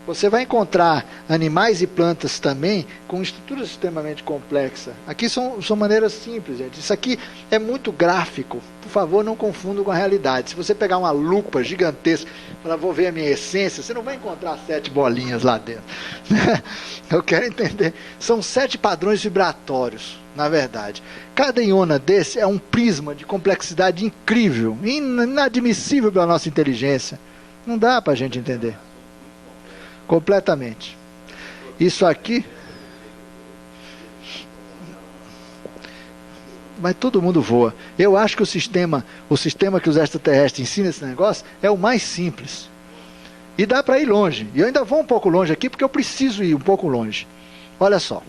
Você vai encontrar animais e plantas também com estrutura extremamente complexa. Aqui são maneiras simples, gente. Isso aqui é muito gráfico. Por favor, não confunda com a realidade. Se você pegar uma lupa gigantesca e falar, vou ver a minha essência, você não vai encontrar 7 bolinhas lá dentro. Eu quero entender. São 7 padrões vibratórios, na verdade. Cada iona desse é um prisma de complexidade incrível, inadmissível pela nossa inteligência. Não dá para a gente entender. Completamente. Isso aqui... Mas todo mundo voa. Eu acho que o sistema que os extraterrestres ensinam esse negócio é o mais simples. E dá para ir longe. E eu ainda vou um pouco longe aqui, porque eu preciso ir um pouco longe. Olha só.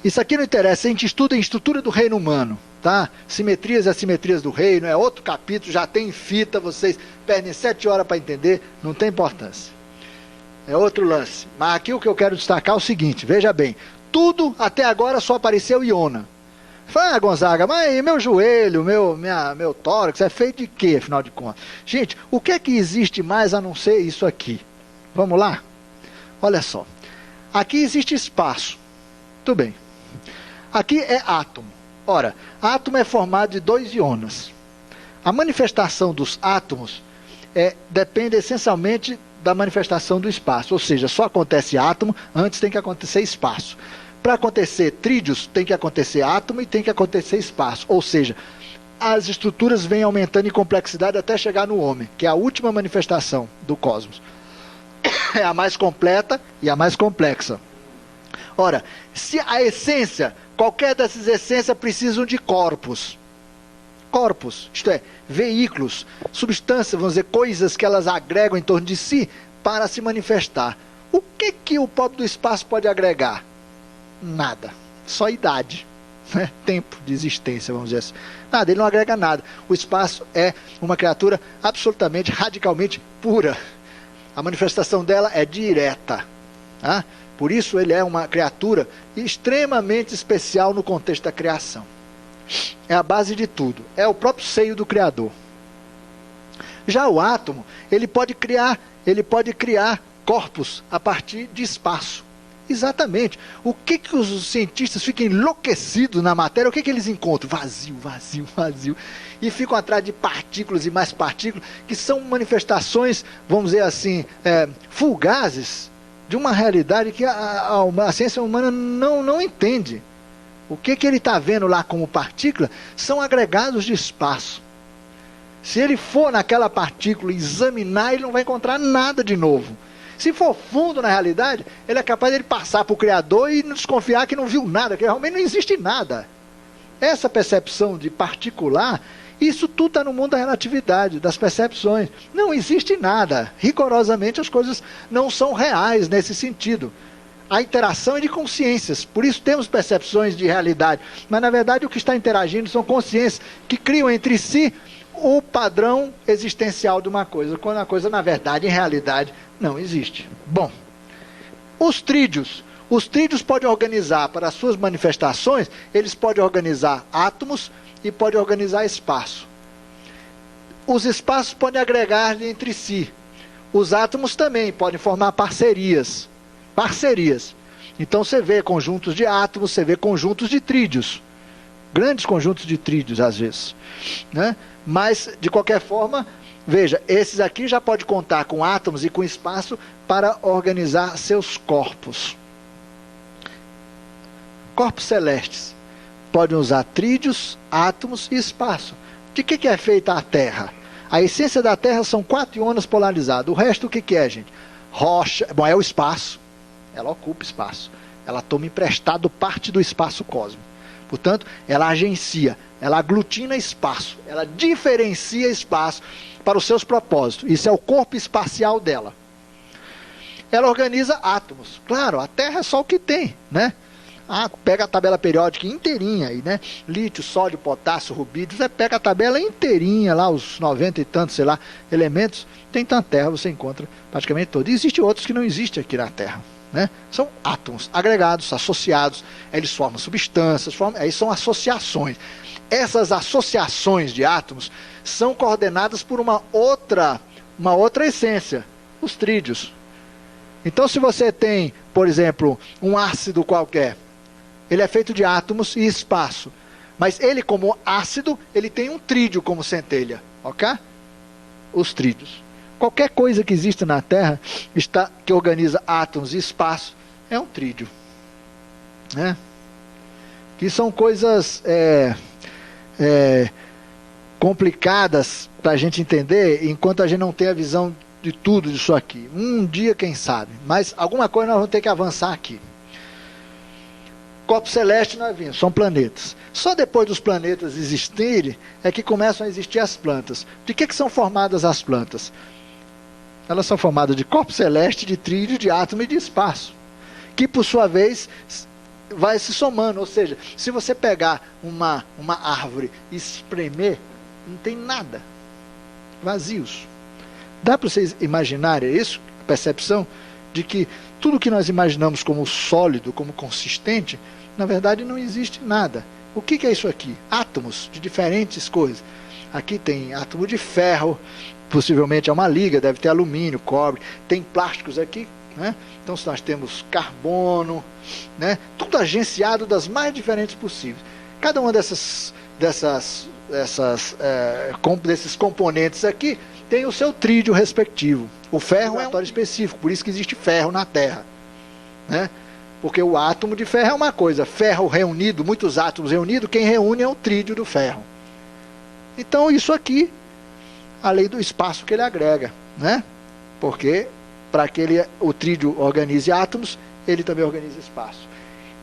Isso aqui não interessa. A gente estuda em estrutura do reino humano. Tá? Simetrias e assimetrias do reino. É outro capítulo. Já tem fita. Vocês perdem 7 horas para entender. Não tem importância. É outro lance. Mas aqui o que eu quero destacar é o seguinte. Veja bem. Tudo até agora só apareceu iona. Fala, Gonzaga, mas meu joelho, meu tórax é feito de quê, afinal de contas? Gente, o que é que existe mais a não ser isso aqui? Vamos lá? Olha só. Aqui existe espaço. Tudo bem. Aqui é átomo. Ora, átomo é formado de 2 ionas. A manifestação dos átomos depende essencialmente da manifestação do espaço. Ou seja, só acontece átomo, antes tem que acontecer espaço. Para acontecer trídeos, tem que acontecer átomo e tem que acontecer espaço. Ou seja, as estruturas vêm aumentando em complexidade até chegar no homem, que é a última manifestação do cosmos. É a mais completa e a mais complexa. Ora, se a essência, qualquer dessas essências precisam de corpos. Corpos, isto é, veículos, substâncias, vamos dizer, coisas que elas agregam em torno de si para se manifestar. O que o pobre do espaço pode agregar? Nada, só idade, né? Tempo de existência, vamos dizer assim. Nada, ele não agrega nada. O espaço é uma criatura absolutamente, radicalmente pura. A manifestação dela é direta. Tá? Por isso ele é uma criatura extremamente especial no contexto da criação. É a base de tudo. É o próprio seio do Criador. Já o átomo, ele pode criar corpos a partir de espaço. Exatamente. O que os cientistas ficam enlouquecidos na matéria? O que eles encontram? Vazio, vazio, vazio. E ficam atrás de partículas e mais partículas, que são manifestações, vamos dizer assim, fugazes de uma realidade que a ciência humana não entende. O que ele está vendo lá como partícula são agregados de espaço. Se ele for naquela partícula e examinar, ele não vai encontrar nada de novo. Se for fundo na realidade, ele é capaz de passar para o Criador e desconfiar que não viu nada, que realmente não existe nada. Essa percepção de particular, isso tudo está no mundo da relatividade, das percepções. Não existe nada. Rigorosamente as coisas não são reais nesse sentido. A interação é de consciências, por isso temos percepções de realidade. Mas na verdade o que está interagindo são consciências que criam entre si o padrão existencial de uma coisa, quando a coisa, na verdade, em realidade, não existe. Bom, os trídeos podem organizar para as suas manifestações, eles podem organizar átomos e podem organizar espaço. Os espaços podem agregar entre si. Os átomos também podem formar parcerias. Então você vê conjuntos de átomos, você vê conjuntos de trídeos. Grandes conjuntos de trídeos, às vezes, né? Mas, de qualquer forma, veja, esses aqui já podem contar com átomos e com espaço para organizar seus corpos. Corpos celestes podem usar trídeos, átomos e espaço. De que é feita a Terra? A essência da Terra são 4 íons polarizados. O resto, o que é, gente? Rocha, bom, é o espaço. Ela ocupa espaço. Ela toma emprestado parte do espaço cósmico. Portanto, ela agencia, ela aglutina espaço, ela diferencia espaço para os seus propósitos. Isso é o corpo espacial dela. Ela organiza átomos. Claro, a Terra é só o que tem, né? Pega a tabela periódica inteirinha aí, né? Lítio, sódio, potássio, rubídio. Você pega a tabela inteirinha lá, os 90 e tantos, sei lá, elementos. Tem na Terra, você encontra praticamente todos. E existem outros que não existem aqui na Terra, né? São átomos agregados, associados. Eles formam substâncias, aí são associações. Essas associações de átomos são coordenadas por uma outra essência, os trídeos. Então, se você tem, por exemplo, um ácido qualquer, ele é feito de átomos e espaço. Mas ele, como ácido, ele tem um trídeo como centelha. Ok? Os trídeos. Qualquer coisa que existe na Terra, que organiza átomos e espaço, é um trídeo. Né? Que são coisas complicadas para a gente entender, enquanto a gente não tem a visão de tudo disso aqui. Um dia, quem sabe. Mas alguma coisa nós vamos ter que avançar aqui. Corpo celeste nós vimos, são planetas. Só depois dos planetas existirem é que começam a existir as plantas. De que são formadas as plantas? Elas são formadas de corpo celeste, de trídeo, de átomo e de espaço. Que por sua vez vai se somando. Ou seja, se você pegar uma árvore e espremer, não tem nada. Vazios. Dá para vocês imaginarem isso? A percepção de que tudo que nós imaginamos como sólido, como consistente, na verdade não existe nada. O que é isso aqui? Átomos de diferentes coisas. Aqui tem átomo de ferro, possivelmente é uma liga, deve ter alumínio, cobre. Tem plásticos aqui, né? Então nós temos carbono, né? Tudo agenciado das mais diferentes possíveis. Cada uma desses componentes aqui tem o seu trídeo respectivo. O ferro é um atório específico, por isso que existe ferro na Terra, né? Porque o átomo de ferro é uma coisa, ferro reunido, muitos átomos reunidos, quem reúne é o trídeo do ferro. Então isso aqui, a lei do espaço que ele agrega, né? Porque para que o trídeo organize átomos, ele também organiza espaço.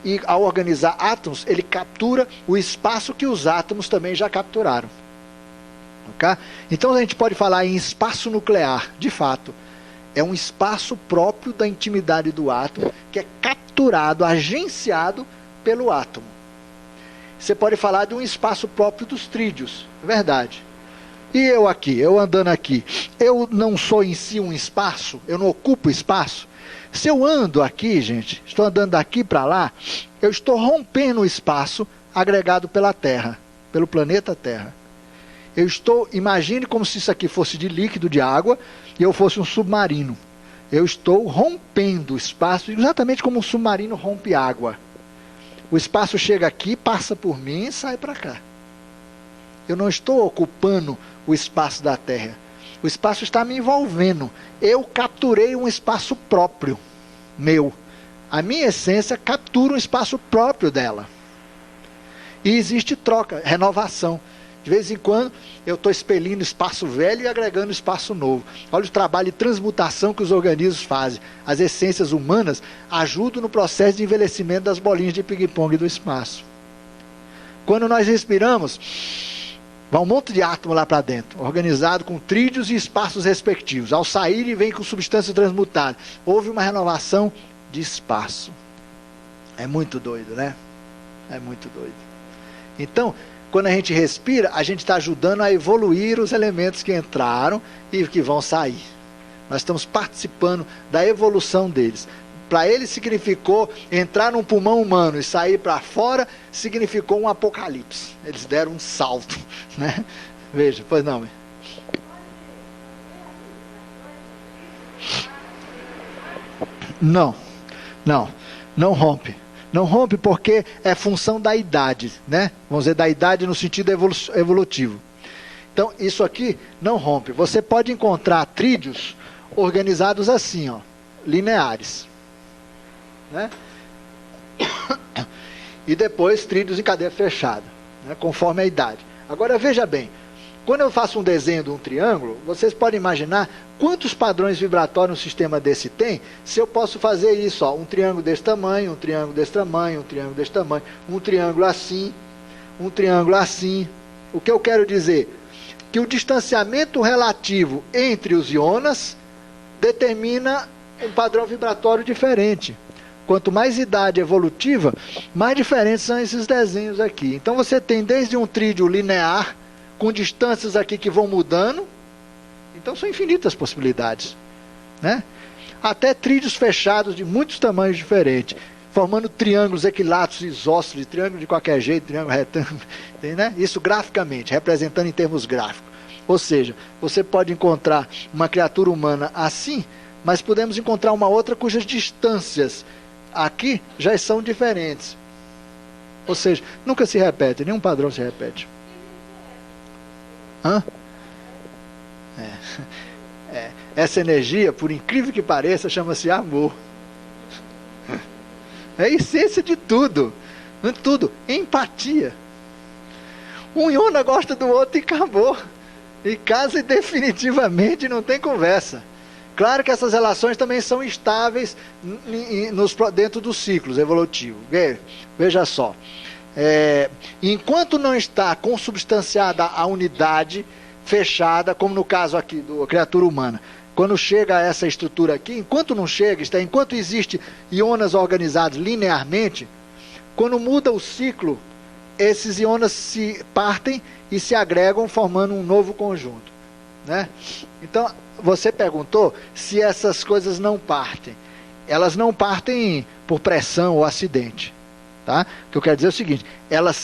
E ao organizar átomos, ele captura o espaço que os átomos também já capturaram. Okay? Então a gente pode falar em espaço nuclear, de fato. É um espaço próprio da intimidade do átomo, que é capturado, agenciado pelo átomo. Você pode falar de um espaço próprio dos trídeos, verdade. E eu aqui, eu andando aqui, eu não sou em si um espaço, eu não ocupo espaço. Se eu ando aqui, gente, estou andando daqui para lá, eu estou rompendo o espaço agregado pela Terra, pelo planeta Terra. Eu estou, imagine como se isso aqui fosse de líquido, de água, e eu fosse um submarino. Eu estou rompendo o espaço, exatamente como um submarino rompe água. O espaço chega aqui, passa por mim e sai para cá. Eu não estou ocupando o espaço da Terra. O espaço está me envolvendo. Eu capturei um espaço próprio, meu. A minha essência captura um espaço próprio dela. E existe troca, renovação. De vez em quando, eu estou expelindo espaço velho e agregando espaço novo. Olha o trabalho de transmutação que os organismos fazem. As essências humanas ajudam no processo de envelhecimento das bolinhas de ping-pong do espaço. Quando nós respiramos, vai um monte de átomo lá para dentro, organizado com trídeos e espaços respectivos. Ao sair, vem com substância transmutada. Houve uma renovação de espaço. É muito doido, né? É muito doido. Então, Quando a gente respira, a gente está ajudando a evoluir os elementos que entraram e que vão sair. Nós estamos participando da evolução deles. Para eles significou entrar num pulmão humano e sair para fora, significou um apocalipse. Eles deram um salto, né? Veja, pois não. Não rompe. Não rompe porque é função da idade, né? Vamos dizer, da idade no sentido evolutivo. Então, isso aqui não rompe. Você pode encontrar trídeos organizados assim, ó, lineares, né? E depois trídeos em cadeia fechada, né? Conforme a idade. Agora, veja bem, quando eu faço um desenho de um triângulo, vocês podem imaginar quantos padrões vibratórios um sistema desse tem, se eu posso fazer isso, ó, um triângulo desse tamanho, um triângulo desse tamanho, um triângulo desse tamanho, um triângulo assim, um triângulo assim. O que eu quero dizer? Que o distanciamento relativo entre os íonas determina um padrão vibratório diferente. Quanto mais idade evolutiva, mais diferentes são esses desenhos aqui. Então você tem desde um trídeo linear, com distâncias aqui que vão mudando. Então são infinitas possibilidades, né? Até trídeos fechados de muitos tamanhos diferentes, formando triângulos equiláteros, isósceles, triângulo de qualquer jeito, triângulo retângulo, né? Isso graficamente, representando em termos gráficos. Ou seja, você pode encontrar uma criatura humana assim, mas podemos encontrar uma outra cujas distâncias aqui já são diferentes. Ou seja, nunca se repete, nenhum padrão se repete. Hã? Essa energia, por incrível que pareça, chama-se amor. É a essência de tudo. Tudo. Empatia. Um iona gosta do outro e acabou. E casa definitivamente, não tem conversa. Claro que essas relações também são estáveis dentro dos ciclos evolutivos. Veja só. Enquanto não está consubstanciada a unidade fechada, como no caso aqui da criatura humana, quando chega a essa estrutura aqui, enquanto não chega, enquanto existe íonas organizados linearmente, quando muda o ciclo, esses íonas se partem e se agregam formando um novo conjunto, né? Então, você perguntou se essas coisas não partem. Elas não partem por pressão ou acidente. Tá? O que eu quero dizer é o seguinte, elas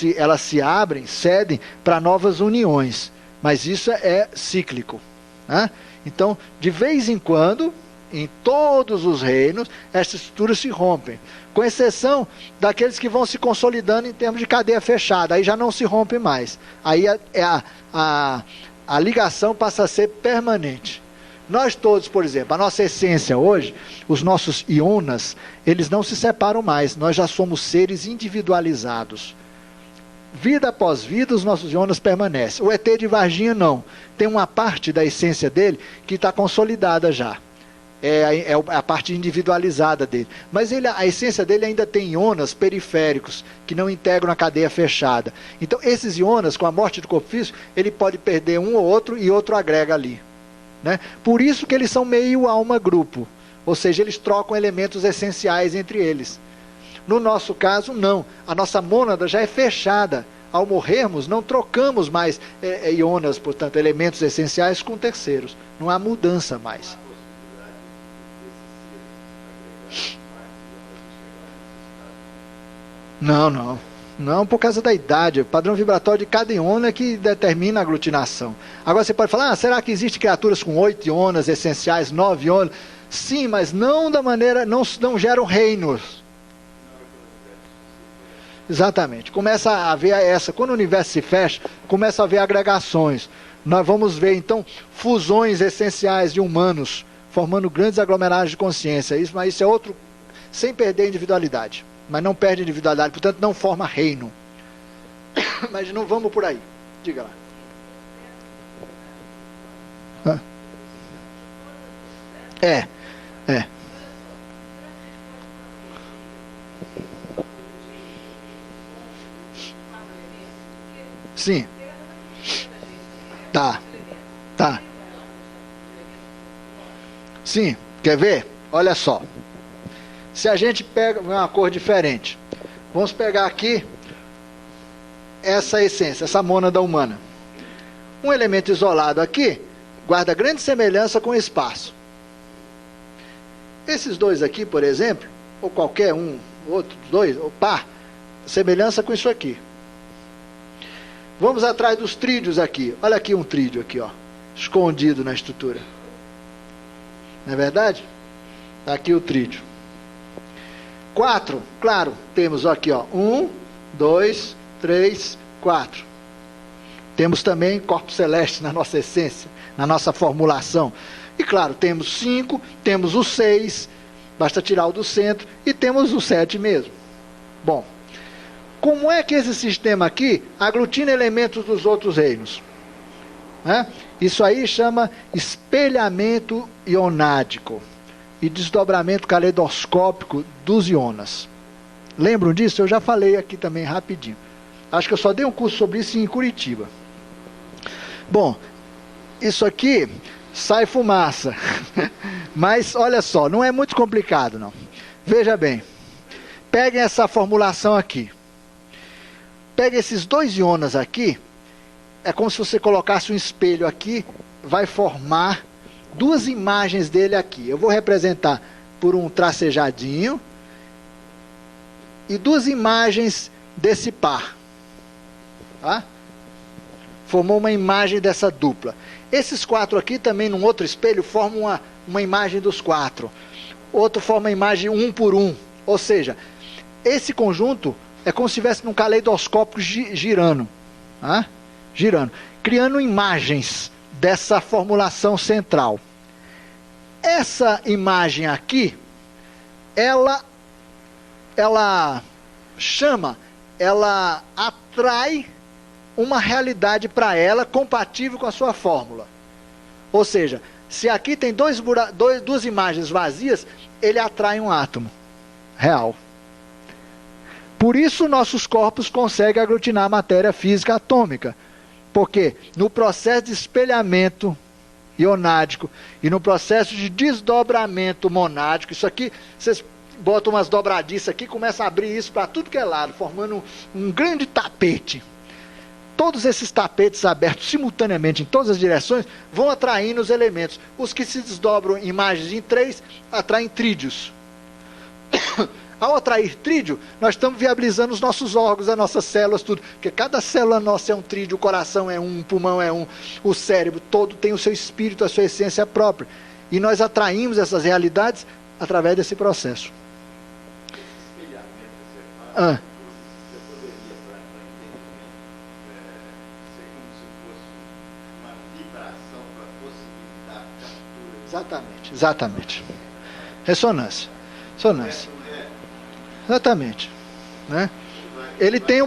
se abrem, cedem para novas uniões, mas isso é cíclico, né? Então, de vez em quando, em todos os reinos, essas estruturas se rompem, com exceção daqueles que vão se consolidando em termos de cadeia fechada, aí já não se rompe mais, aí a ligação passa a ser permanente. Nós todos, por exemplo, a nossa essência hoje, os nossos íonas, eles não se separam mais. Nós já somos seres individualizados. Vida após vida, os nossos íonas permanecem. O ET de Varginha não. Tem uma parte da essência dele que está consolidada já. É a parte individualizada dele. Mas a essência dele ainda tem íonas periféricos, que não integram a cadeia fechada. Então, esses íonas, com a morte do corpo físico, ele pode perder um ou outro e outro agrega ali. Né? Por isso que eles são meio alma-grupo, ou seja, eles trocam elementos essenciais entre eles. No nosso caso, não. A nossa mônada já é fechada. Ao morrermos, não trocamos mais íonas, portanto, elementos essenciais com terceiros. Não há mudança mais. Não, por causa da idade. O padrão vibratório de cada íona é que determina a aglutinação. Agora você pode falar, será que existem criaturas com 8 íonas essenciais, 9 íonas? Sim, mas não da maneira, não geram reinos. Exatamente. Começa a haver quando o universo se fecha, começa a haver agregações. Nós vamos ver, então, fusões essenciais de humanos, formando grandes aglomerados de consciência. Mas isso é outro, sem perder a individualidade. Mas não perde individualidade, portanto não forma reino. Mas não vamos por aí. Diga lá. É. Sim. Tá. Sim, quer ver? Olha só. Se a gente pega uma cor diferente, vamos pegar aqui essa essência, essa mônada humana. Um elemento isolado aqui guarda grande semelhança com o espaço. Esses dois aqui, por exemplo, ou qualquer um, outro, dois, ou par, semelhança com isso aqui. Vamos atrás dos trídeos aqui. Olha aqui um trídeo aqui, ó, escondido na estrutura. Não é verdade? Está aqui o trídeo. 4, claro, temos aqui, ó, 1, 2, 3, 4. Temos também corpo celeste na nossa essência, na nossa formulação. E claro, temos 5, temos o 6, basta tirar o do centro, e temos o 7 mesmo. Bom, como é que esse sistema aqui aglutina elementos dos outros reinos? Isso aí chama espelhamento ionádico e desdobramento caleidoscópico dos ionas. Lembram disso? Eu já falei aqui também rapidinho. Acho que eu só dei um curso sobre isso em Curitiba. Bom, isso aqui sai fumaça. Mas olha só, não é muito complicado não. Veja bem. Peguem essa formulação aqui. Peguem esses dois ionas aqui. É como se você colocasse um espelho aqui. Vai formar duas imagens dele aqui. Eu vou representar por um tracejadinho. E duas imagens desse par. Tá? Formou uma imagem dessa dupla. Esses 4 aqui também, num outro espelho, formam uma imagem dos 4. Outro forma a imagem 1 por 1. Ou seja, esse conjunto é como se estivesse num caleidoscópio girando. Tá? Girando. Criando imagens dessa formulação central. Essa imagem aqui, ela atrai uma realidade para ela compatível com a sua fórmula. Ou seja, se aqui tem duas imagens vazias, ele atrai um átomo real. Por isso nossos corpos conseguem aglutinar a matéria física atômica. Porque no processo de espelhamento ionádico e no processo de desdobramento monádico, isso aqui, vocês botam umas dobradiças aqui, começa a abrir isso para tudo que é lado, formando um grande tapete. Todos esses tapetes abertos simultaneamente em todas as direções vão atraindo os elementos. Os que se desdobram em imagens em 3 atraem trídeos. Ao atrair trídeo, nós estamos viabilizando os nossos órgãos, as nossas células, tudo. Porque cada célula nossa é um trídeo, o coração é um, o pulmão é um, o cérebro todo tem o seu espírito, a sua essência própria. E nós atraímos essas realidades através desse processo. Esse espelhamento que você fala, você poderia, para entendimento, ser como se fosse uma vibração para possibilitar a captura. Exatamente. Ressonância. Exatamente. Né? Ele tem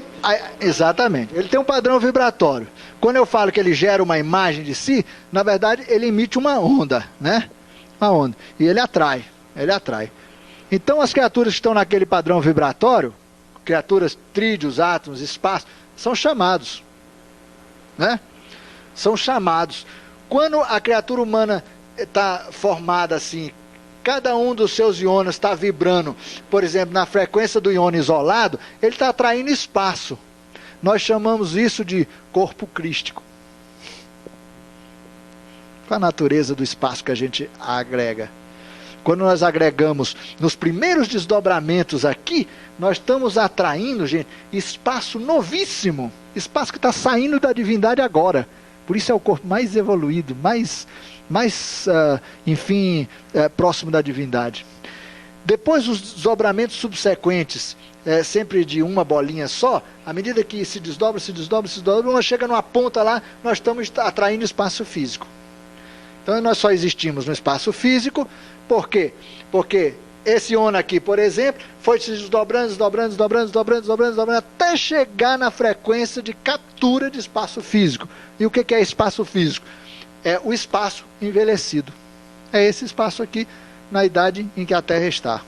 exatamente. Ele tem um padrão vibratório. Quando eu falo que ele gera uma imagem de si, na verdade ele emite uma onda, né? Uma onda. E ele atrai. Então as criaturas que estão naquele padrão vibratório, criaturas, trídeos, átomos, espaço, são chamados. Né? São chamados. Quando a criatura humana está formada assim, cada um dos seus ionas está vibrando, por exemplo, na frequência do iona isolado, ele está atraindo espaço. Nós chamamos isso de corpo crístico. Qual a natureza do espaço que a gente agrega? Quando nós agregamos nos primeiros desdobramentos aqui, nós estamos atraindo, gente, espaço novíssimo. Espaço que está saindo da divindade agora. Por isso é o corpo mais evoluído, mais próximo da divindade. Depois os desdobramentos subsequentes, sempre de uma bolinha só, à medida que se desdobra, nós chega numa ponta lá, nós estamos atraindo espaço físico. Então nós só existimos no espaço físico, por quê? Porque esse iona aqui, por exemplo, foi se desdobrando, até chegar na frequência de captura de espaço físico. E o que é espaço físico? É o espaço envelhecido. É esse espaço aqui, na idade em que a Terra está.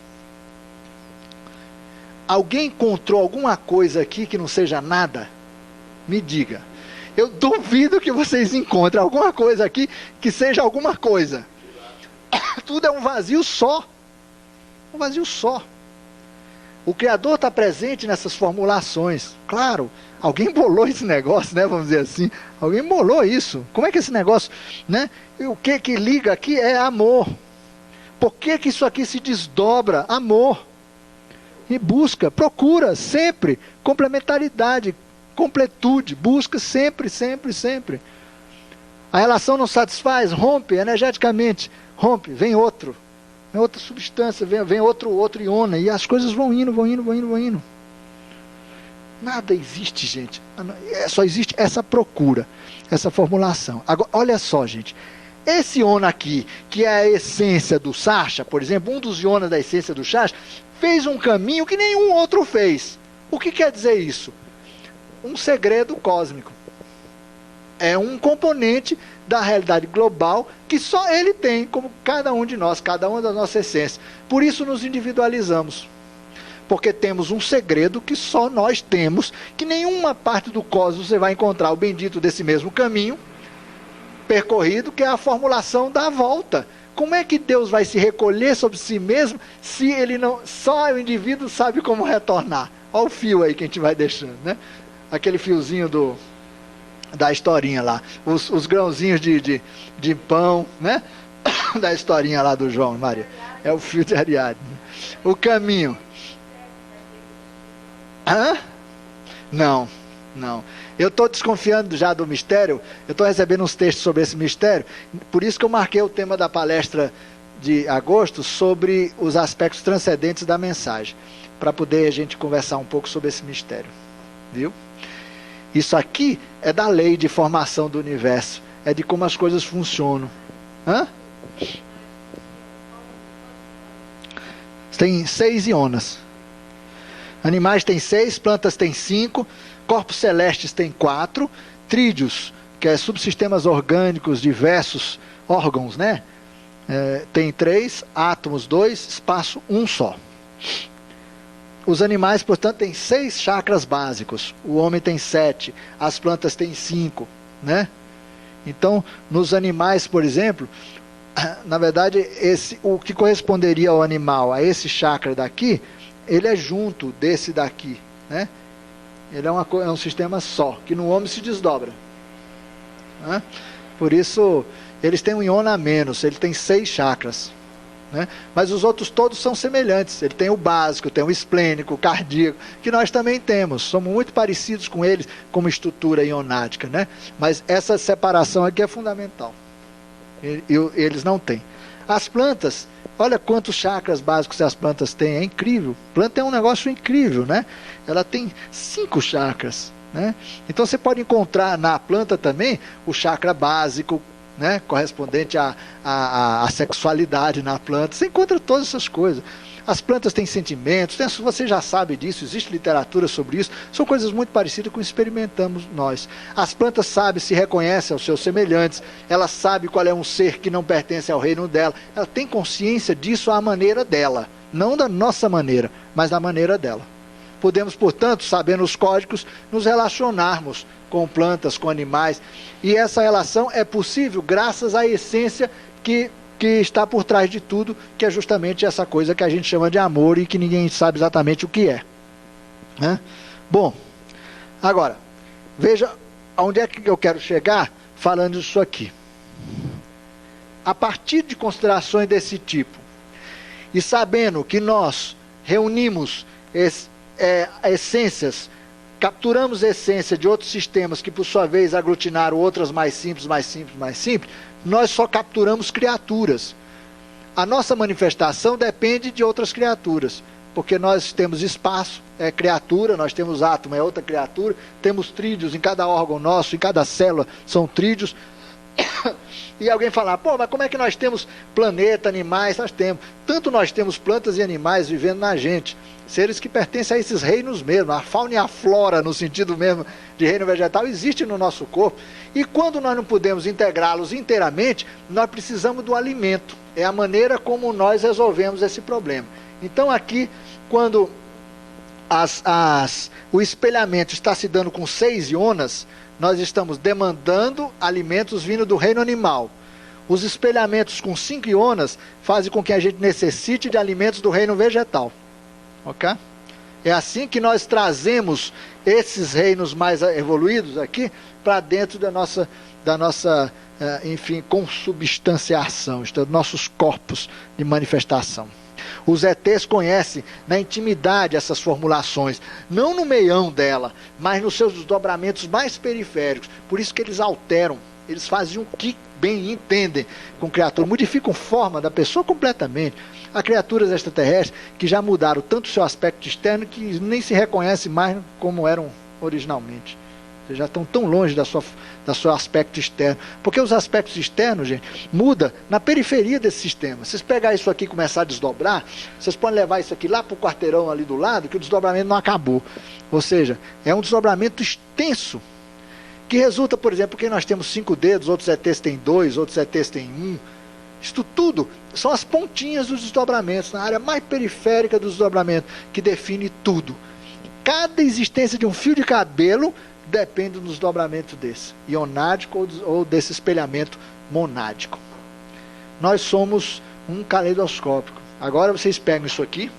Alguém encontrou alguma coisa aqui que não seja nada? Me diga. Eu duvido que vocês encontrem alguma coisa aqui que seja alguma coisa. Tudo é um vazio só. Um vazio só. O Criador está presente nessas formulações. Claro, alguém bolou esse negócio, né? Vamos dizer assim. Alguém bolou isso. Como é que esse negócio, né? E o que liga aqui é amor. Por que isso aqui se desdobra? Amor. E busca, procura sempre complementaridade, completude. Busca sempre, sempre, sempre. A relação não satisfaz, rompe energeticamente. Rompe, vem outro. Vem outra substância, vem outro íon, e as coisas vão indo, vão indo, vão indo, vão indo. Nada existe, gente. Só existe essa procura, essa formulação. Agora, olha só, gente. Esse íon aqui, que é a essência do Sacha, por exemplo, um dos íons da essência do Sacha, fez um caminho que nenhum outro fez. O que quer dizer isso? Um segredo cósmico. É um componente da realidade global que só ele tem, como cada um de nós, cada uma das nossas essências. Por isso nos individualizamos. Porque temos um segredo que só nós temos, que nenhuma parte do cosmos você vai encontrar o bendito desse mesmo caminho percorrido, que é a formulação da volta. Como é que Deus vai se recolher sobre si mesmo se ele não, só o indivíduo sabe como retornar? Olha o fio aí que a gente vai deixando, né? Aquele fiozinho da historinha lá, os grãozinhos de pão, né? Da historinha lá do João Maria. É o fio de Ariadne. O caminho. Hã? Não. Eu estou desconfiando já do mistério. Eu estou recebendo uns textos sobre esse mistério. Por isso que eu marquei o tema da palestra de agosto sobre os aspectos transcendentes da mensagem, para poder a gente conversar um pouco sobre esse mistério. Viu? Isso aqui é da lei de formação do universo. É de como as coisas funcionam. Hã? Tem 6 íons. Animais têm 6, plantas têm 5, corpos celestes têm 4, trídeos, que é subsistemas orgânicos diversos, órgãos, né? Tem 3, átomos 2, espaço 1 só. Os animais, portanto, têm 6 chakras básicos. O homem tem 7, as plantas têm 5, né? Então, nos animais, por exemplo, na verdade, o que corresponderia ao animal, a esse chakra daqui, ele é junto desse daqui, né? Ele é um sistema só, que no homem se desdobra, né? Por isso, eles têm um íon a menos, ele tem 6 chakras, né? Mas os outros todos são semelhantes. Ele tem o básico, tem o esplênico, o cardíaco, que nós também temos. Somos muito parecidos com eles como estrutura ionática, né? Mas essa separação aqui é fundamental. Eles não têm. As plantas, olha quantos chakras básicos as plantas têm, é incrível. Planta é um negócio incrível, né? Ela tem 5 chakras, né? Então você pode encontrar na planta também o chakra básico, né, correspondente à sexualidade na planta. Você encontra todas essas coisas. As plantas têm sentimentos, você já sabe disso, existe literatura sobre isso. São coisas muito parecidas com o que experimentamos nós. As plantas sabem, se reconhecem aos seus semelhantes. Ela sabe qual é um ser que não pertence ao reino dela. Ela tem consciência disso à maneira dela, não da nossa maneira, mas da maneira dela. Podemos, portanto, sabendo os códigos, nos relacionarmos com plantas, com animais. E essa relação é possível graças à essência que está por trás de tudo, que é justamente essa coisa que a gente chama de amor e que ninguém sabe exatamente o que é. Né? Bom, agora, veja aonde é que eu quero chegar falando disso aqui. A partir de considerações desse tipo, e sabendo que nós reunimos essências, capturamos a essência de outros sistemas que por sua vez aglutinaram outras mais simples, nós só capturamos criaturas. A nossa manifestação depende de outras criaturas, porque nós temos espaço, é criatura, nós temos átomo, é outra criatura, temos trídeos em cada órgão nosso, em cada célula são trídeos. E alguém falar, mas como é que nós temos planeta, animais? Nós temos. Tanto nós temos plantas e animais vivendo na gente, seres que pertencem a esses reinos mesmo, a fauna e a flora, no sentido mesmo de reino vegetal, existe no nosso corpo. E quando nós não podemos integrá-los inteiramente, nós precisamos do alimento. É a maneira como nós resolvemos esse problema. Então aqui, quando o espelhamento está se dando com 6 ionas, nós estamos demandando alimentos vindo do reino animal. Os espelhamentos com 5 ionas fazem com que a gente necessite de alimentos do reino vegetal. Ok? É assim que nós trazemos esses reinos mais evoluídos aqui para dentro da nossa enfim, consubstanciação, dos nossos corpos de manifestação. Os ETs conhecem na intimidade essas formulações, não no meião dela, mas nos seus desdobramentos mais periféricos. Por isso que eles alteram, eles fazem o que bem entendem com o Criador, modificam forma da pessoa completamente. Há criaturas extraterrestres que já mudaram tanto o seu aspecto externo que nem se reconhecem mais como eram originalmente. Vocês já estão tão longe do seu aspecto externo. Porque os aspectos externos, gente, muda na periferia desse sistema. Se vocês pegarem isso aqui e começar a desdobrar, vocês podem levar isso aqui lá para o quarteirão ali do lado, que o desdobramento não acabou. Ou seja, é um desdobramento extenso, que resulta, por exemplo, porque nós temos 5 dedos, outros ETs têm 2, outros ETs têm 1. Isto tudo são as pontinhas dos desdobramentos, na área mais periférica do desdobramento, que define tudo. Cada existência de um fio de cabelo depende do desdobramento desse, ionádico ou desse espelhamento monádico. Nós somos um caleidoscópio. Agora vocês pegam isso aqui,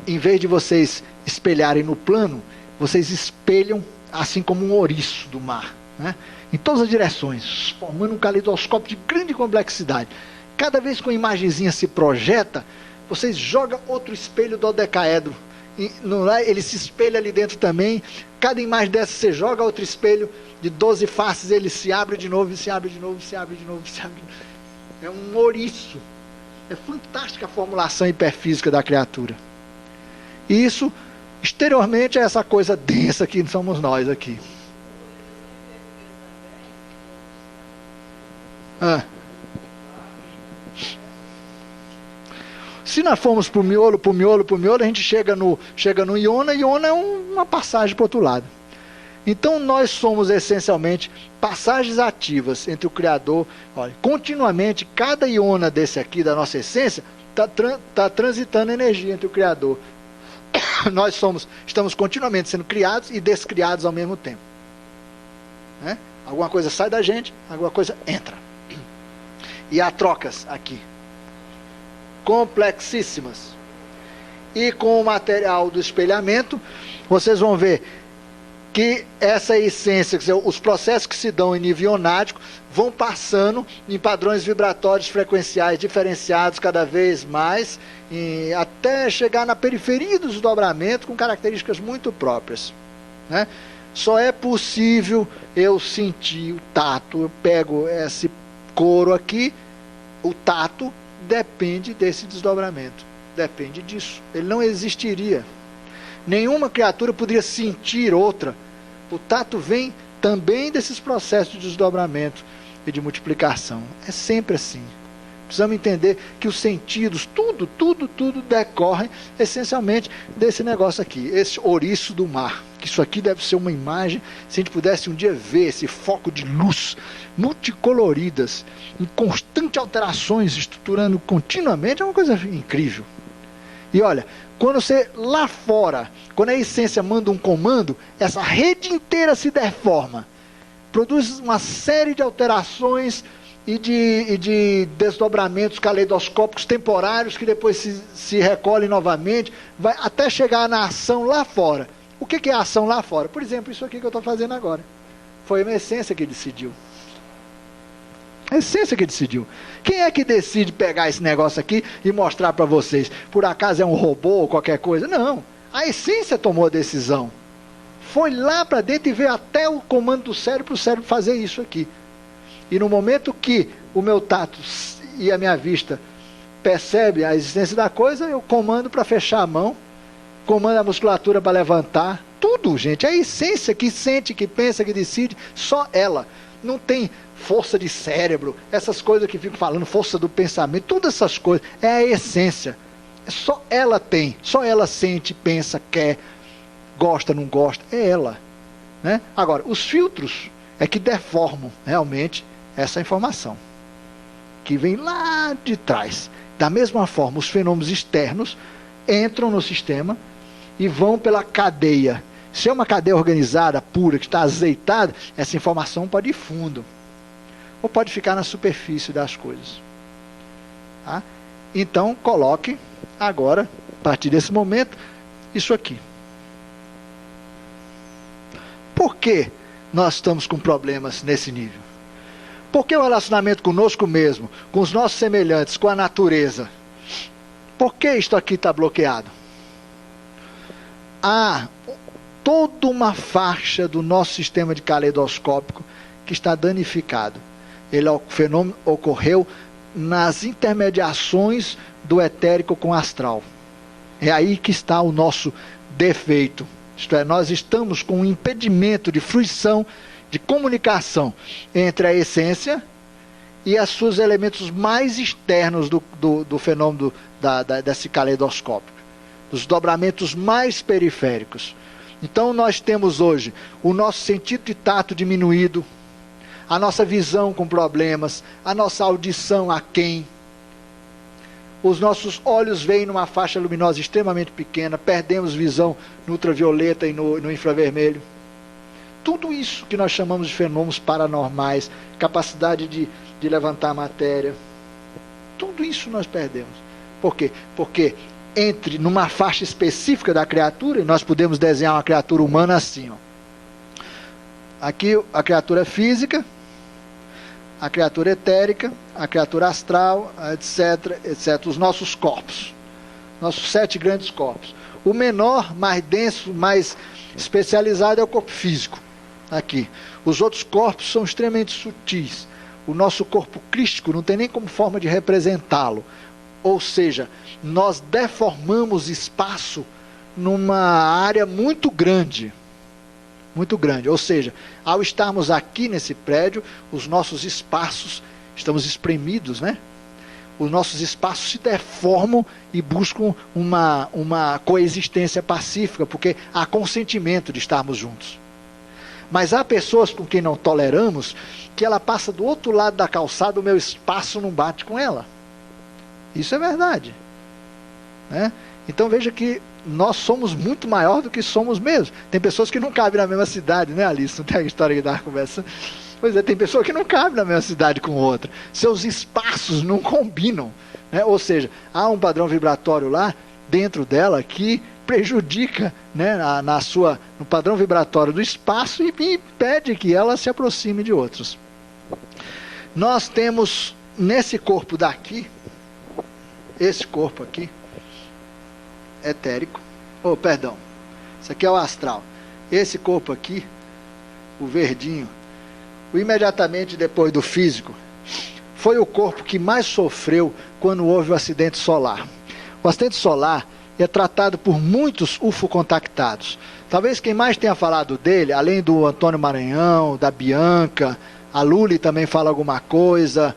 em vez de vocês espelharem no plano, vocês espelham assim como um ouriço do mar, né? Em todas as direções, formando um caleidoscópio de grande complexidade. Cada vez que uma imagenzinha se projeta, vocês jogam outro espelho dodecaedro. Ele se espelha ali dentro também. Cada imagem dessa você joga outro espelho de 12 faces, ele se abre de novo, se abre de novo, se abre de novo, se abre de novo. É um ouriço. É fantástica a formulação hiperfísica da criatura. E isso, exteriormente, é essa coisa densa que somos nós aqui. Se nós formos para o miolo, a gente chega no Iona. Iona é uma passagem para o outro lado. Então nós somos essencialmente passagens ativas entre o Criador. Olha, continuamente, cada Iona desse aqui, da nossa essência, está transitando energia entre o Criador. Nós estamos continuamente sendo criados e descriados ao mesmo tempo, né? Alguma coisa sai da gente, alguma coisa entra. E há trocas aqui, complexíssimas. E com o material do espelhamento, vocês vão ver que essa essência, quer dizer, os processos que se dão em nível ionático, vão passando em padrões vibratórios frequenciais diferenciados cada vez mais, até chegar na periferia do desdobramento com características muito próprias, né? Só é possível eu sentir o tato. Eu pego esse couro aqui, o tato depende desse desdobramento, depende disso. Ele não existiria. Nenhuma criatura poderia sentir outra. O tato vem também desses processos de desdobramento e de multiplicação. É sempre assim. Precisamos entender que os sentidos, tudo decorre essencialmente desse negócio aqui, esse ouriço do mar. Que isso aqui deve ser uma imagem, se a gente pudesse um dia ver esse foco de luz multicoloridas, em constante alterações, estruturando continuamente, é uma coisa incrível. E olha, quando você lá fora, quando a essência manda um comando, essa rede inteira se deforma, produz uma série de alterações e de desdobramentos caleidoscópicos temporários que depois se recolhem novamente, vai até chegar na ação lá fora. O que é a ação lá fora? Por exemplo, isso aqui que eu estou fazendo agora. Foi uma essência que decidiu. A essência que decidiu. Quem é que decide pegar esse negócio aqui e mostrar para vocês? Por acaso é um robô ou qualquer coisa? Não. A essência tomou a decisão. Foi lá para dentro e veio até o comando do cérebro para o cérebro fazer isso aqui. E no momento que o meu tato e a minha vista percebe a existência da coisa, eu comando para fechar a mão, comando a musculatura para levantar. Tudo, gente. É a essência que sente, que pensa, que decide. Só ela. Não tem força de cérebro, essas coisas que fico falando, força do pensamento, todas essas coisas. É a essência. Só ela tem. Só ela sente, pensa, quer, gosta, não gosta. É ela, né? Agora, os filtros é que deformam realmente essa informação, que vem lá de trás. Da mesma forma, os fenômenos externos entram no sistema e vão pela cadeia. Se é uma cadeia organizada, pura, que está azeitada, essa informação pode ir fundo, ou pode ficar na superfície das coisas. Tá? Então, coloque agora, a partir desse momento, Isso aqui. Por que nós estamos com problemas nesse nível? Por que o relacionamento conosco mesmo, com os nossos semelhantes, com a natureza? Por que isto aqui está bloqueado? Há toda uma faixa do nosso sistema de caleidoscópico que está danificado. O fenômeno ocorreu nas intermediações do etérico com o astral. É aí que está o nosso defeito. Isto é, nós estamos com um impedimento de fruição, de comunicação entre a essência e os seus elementos mais externos do fenômeno desse caleidoscópio, dos dobramentos mais periféricos. Então nós temos hoje o nosso sentido de tato diminuído, a nossa visão com problemas, a nossa audição aquém, os nossos olhos veem numa faixa luminosa extremamente pequena, perdemos visão no ultravioleta e no infravermelho. Tudo isso que nós chamamos de fenômenos paranormais, capacidade de levantar a matéria, tudo isso nós perdemos. Por quê? Porque entre numa faixa específica da criatura, e nós podemos desenhar uma criatura humana assim, ó. Aqui a criatura física, a criatura etérica, a criatura astral, etc, etc. Os nossos corpos, nossos 7 grandes corpos. O menor, mais denso, mais especializado é o corpo físico. Aqui. Os outros corpos são extremamente sutis. O nosso corpo crístico não tem nem como forma de representá-lo. Ou seja, nós deformamos espaço numa área muito grande. Muito grande. Ou seja, ao estarmos aqui nesse prédio, os nossos espaços, estamos espremidos, né? Os nossos espaços se deformam e buscam uma coexistência pacífica, porque há consentimento de estarmos juntos. Mas há pessoas com quem não toleramos, que ela passa do outro lado da calçada, o meu espaço não bate com ela. Isso é verdade, né? Então veja que nós somos muito maior do que somos mesmo. Tem pessoas que não cabem na mesma cidade, né, Alice? Não tem a história que dá conversa. Pois é, tem pessoa que não cabe na mesma cidade com outra. Seus espaços não combinam, né? Ou seja, há um padrão vibratório lá, dentro dela, que prejudica, né, no padrão vibratório do espaço e impede que ela se aproxime de outros. Nós temos nesse corpo daqui, esse corpo aqui, etérico, isso aqui é o astral. Esse corpo aqui, o verdinho, imediatamente depois do físico, foi o corpo que mais sofreu quando houve o acidente solar. O acidente solar é tratado por muitos UFO-contactados. Talvez quem mais tenha falado dele, além do Antônio Maranhão, da Bianca, a Luli também fala alguma coisa.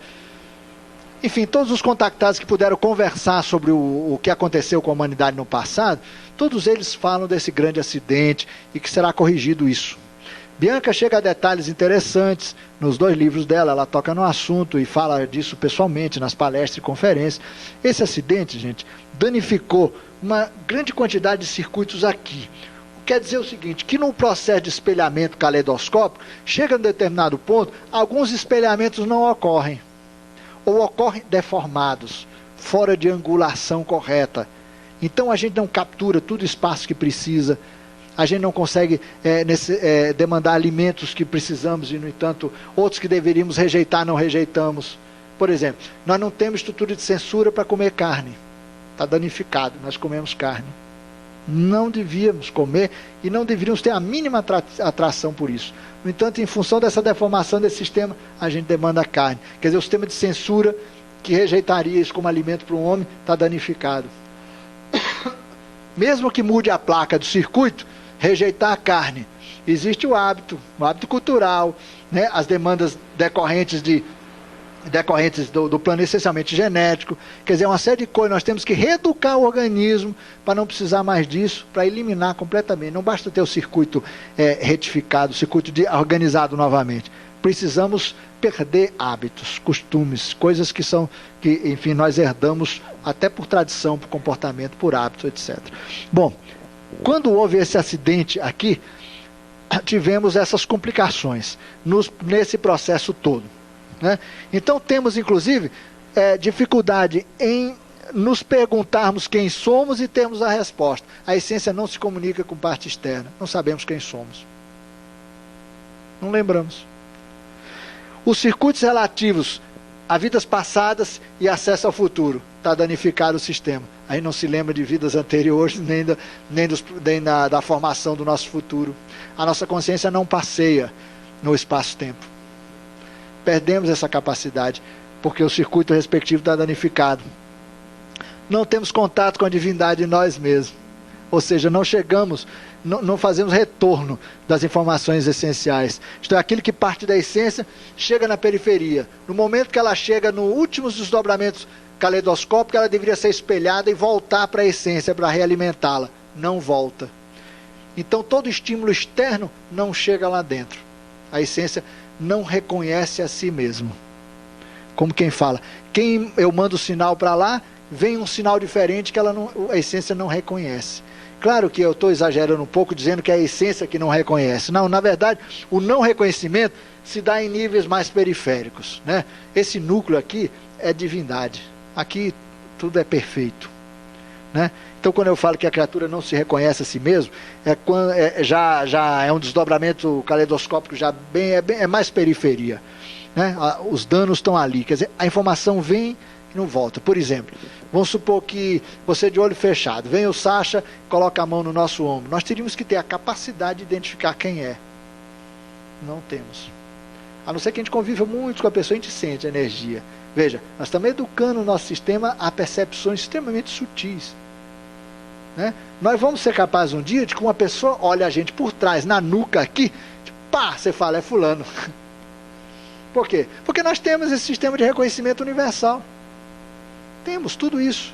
Enfim, todos os contactados que puderam conversar sobre o que aconteceu com a humanidade no passado, todos eles falam desse grande acidente e que será corrigido isso. Bianca chega a detalhes interessantes nos 2 livros dela, ela toca no assunto e fala disso pessoalmente, nas palestras e conferências. Esse acidente, gente, danificou uma grande quantidade de circuitos aqui. Quer dizer o seguinte, que no processo de espelhamento caleidoscópico, chega a um determinado ponto, alguns espelhamentos não ocorrem, ou ocorrem deformados, fora de angulação correta. Então a gente não captura todo o espaço que precisa, a gente não consegue demandar alimentos que precisamos e, no entanto, outros que deveríamos rejeitar, não rejeitamos. Por exemplo, nós não temos estrutura de censura para comer carne. Está danificado, nós comemos carne. Não devíamos comer e não deveríamos ter a mínima atração por isso. No entanto, em função dessa deformação desse sistema, a gente demanda carne. Quer dizer, o sistema de censura que rejeitaria isso como alimento para um homem está danificado. Mesmo que mude a placa do circuito, rejeitar a carne. Existe o hábito cultural, né? As demandas decorrentes do plano essencialmente genético, quer dizer, uma série de coisas. Nós temos que reeducar o organismo para não precisar mais disso, para eliminar completamente. Não basta ter o circuito retificado, o circuito organizado novamente. Precisamos perder hábitos, costumes, coisas que enfim, nós herdamos até por tradição, por comportamento, por hábito, etc. Bom, quando houve esse acidente aqui, tivemos essas complicações nesse processo todo, né? Então temos inclusive dificuldade em nos perguntarmos quem somos e termos a resposta. A essência não se comunica com parte externa. Não sabemos quem somos. Não lembramos. Os circuitos relativos a vidas passadas e acesso ao futuro. Está danificado o sistema. Aí não se lembra de vidas anteriores, nem da formação do nosso futuro. A nossa consciência não passeia no espaço-tempo. Perdemos essa capacidade, porque o circuito respectivo está danificado. Não temos contato com a divindade em nós mesmos. Ou seja, não chegamos, não fazemos retorno das informações essenciais. Isto é, aquilo que parte da essência chega na periferia. No momento que ela chega no último dos desdobramentos caleidoscópicos, ela deveria ser espelhada e voltar para a essência, para realimentá-la. Não volta. Então todo estímulo externo não chega lá dentro. A essência não reconhece a si mesmo. Como quem fala, quem eu mando o sinal para lá, vem um sinal diferente que a essência não reconhece. Claro que eu estou exagerando um pouco, dizendo que é a essência que não reconhece. Não, na verdade, o não reconhecimento se dá em níveis mais periféricos, né? Esse núcleo aqui é divindade. Aqui tudo é perfeito, né? Então, quando eu falo que a criatura não se reconhece a si mesmo, já é um desdobramento caleidoscópico, é mais periferia, né? Os danos estão ali. Quer dizer, a informação vem e não volta. Por exemplo, vamos supor que você de olho fechado, vem o Sacha, coloca a mão no nosso ombro. Nós teríamos que ter a capacidade de identificar quem é. Não temos. A não ser que a gente conviva muito com a pessoa, a gente sente a energia. Veja, nós estamos educando o nosso sistema a percepções extremamente sutis, né? Nós vamos ser capazes um dia de que uma pessoa olha a gente por trás, na nuca aqui, pá, você fala, é fulano. Por quê? Porque nós temos esse sistema de reconhecimento universal. Temos tudo isso.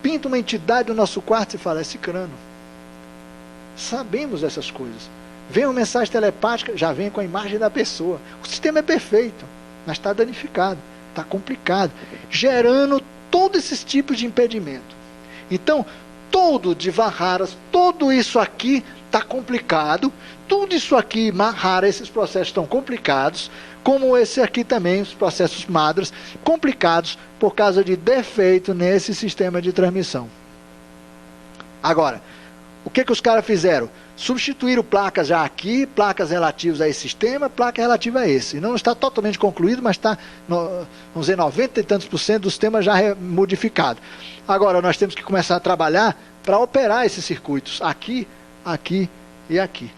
Pinta uma entidade no nosso quarto e fala, é cicrano. Sabemos essas coisas. Vem uma mensagem telepática, já vem com a imagem da pessoa. O sistema é perfeito, mas está danificado, está complicado, gerando todos esses tipos de impedimento. Então, todo de Vaharas, tudo isso aqui está complicado, tudo isso aqui, Mahara, esses processos estão complicados, como esse aqui também, os processos Madras, complicados por causa de defeito nesse sistema de transmissão. Agora, o que os caras fizeram? Substituíram placas já aqui, placas relativas a esse sistema, placa relativa a esse. Não está totalmente concluído, mas está, vamos dizer, 90 e tantos % do sistema já modificado. Agora, nós temos que começar a trabalhar para operar esses circuitos aqui, aqui e aqui.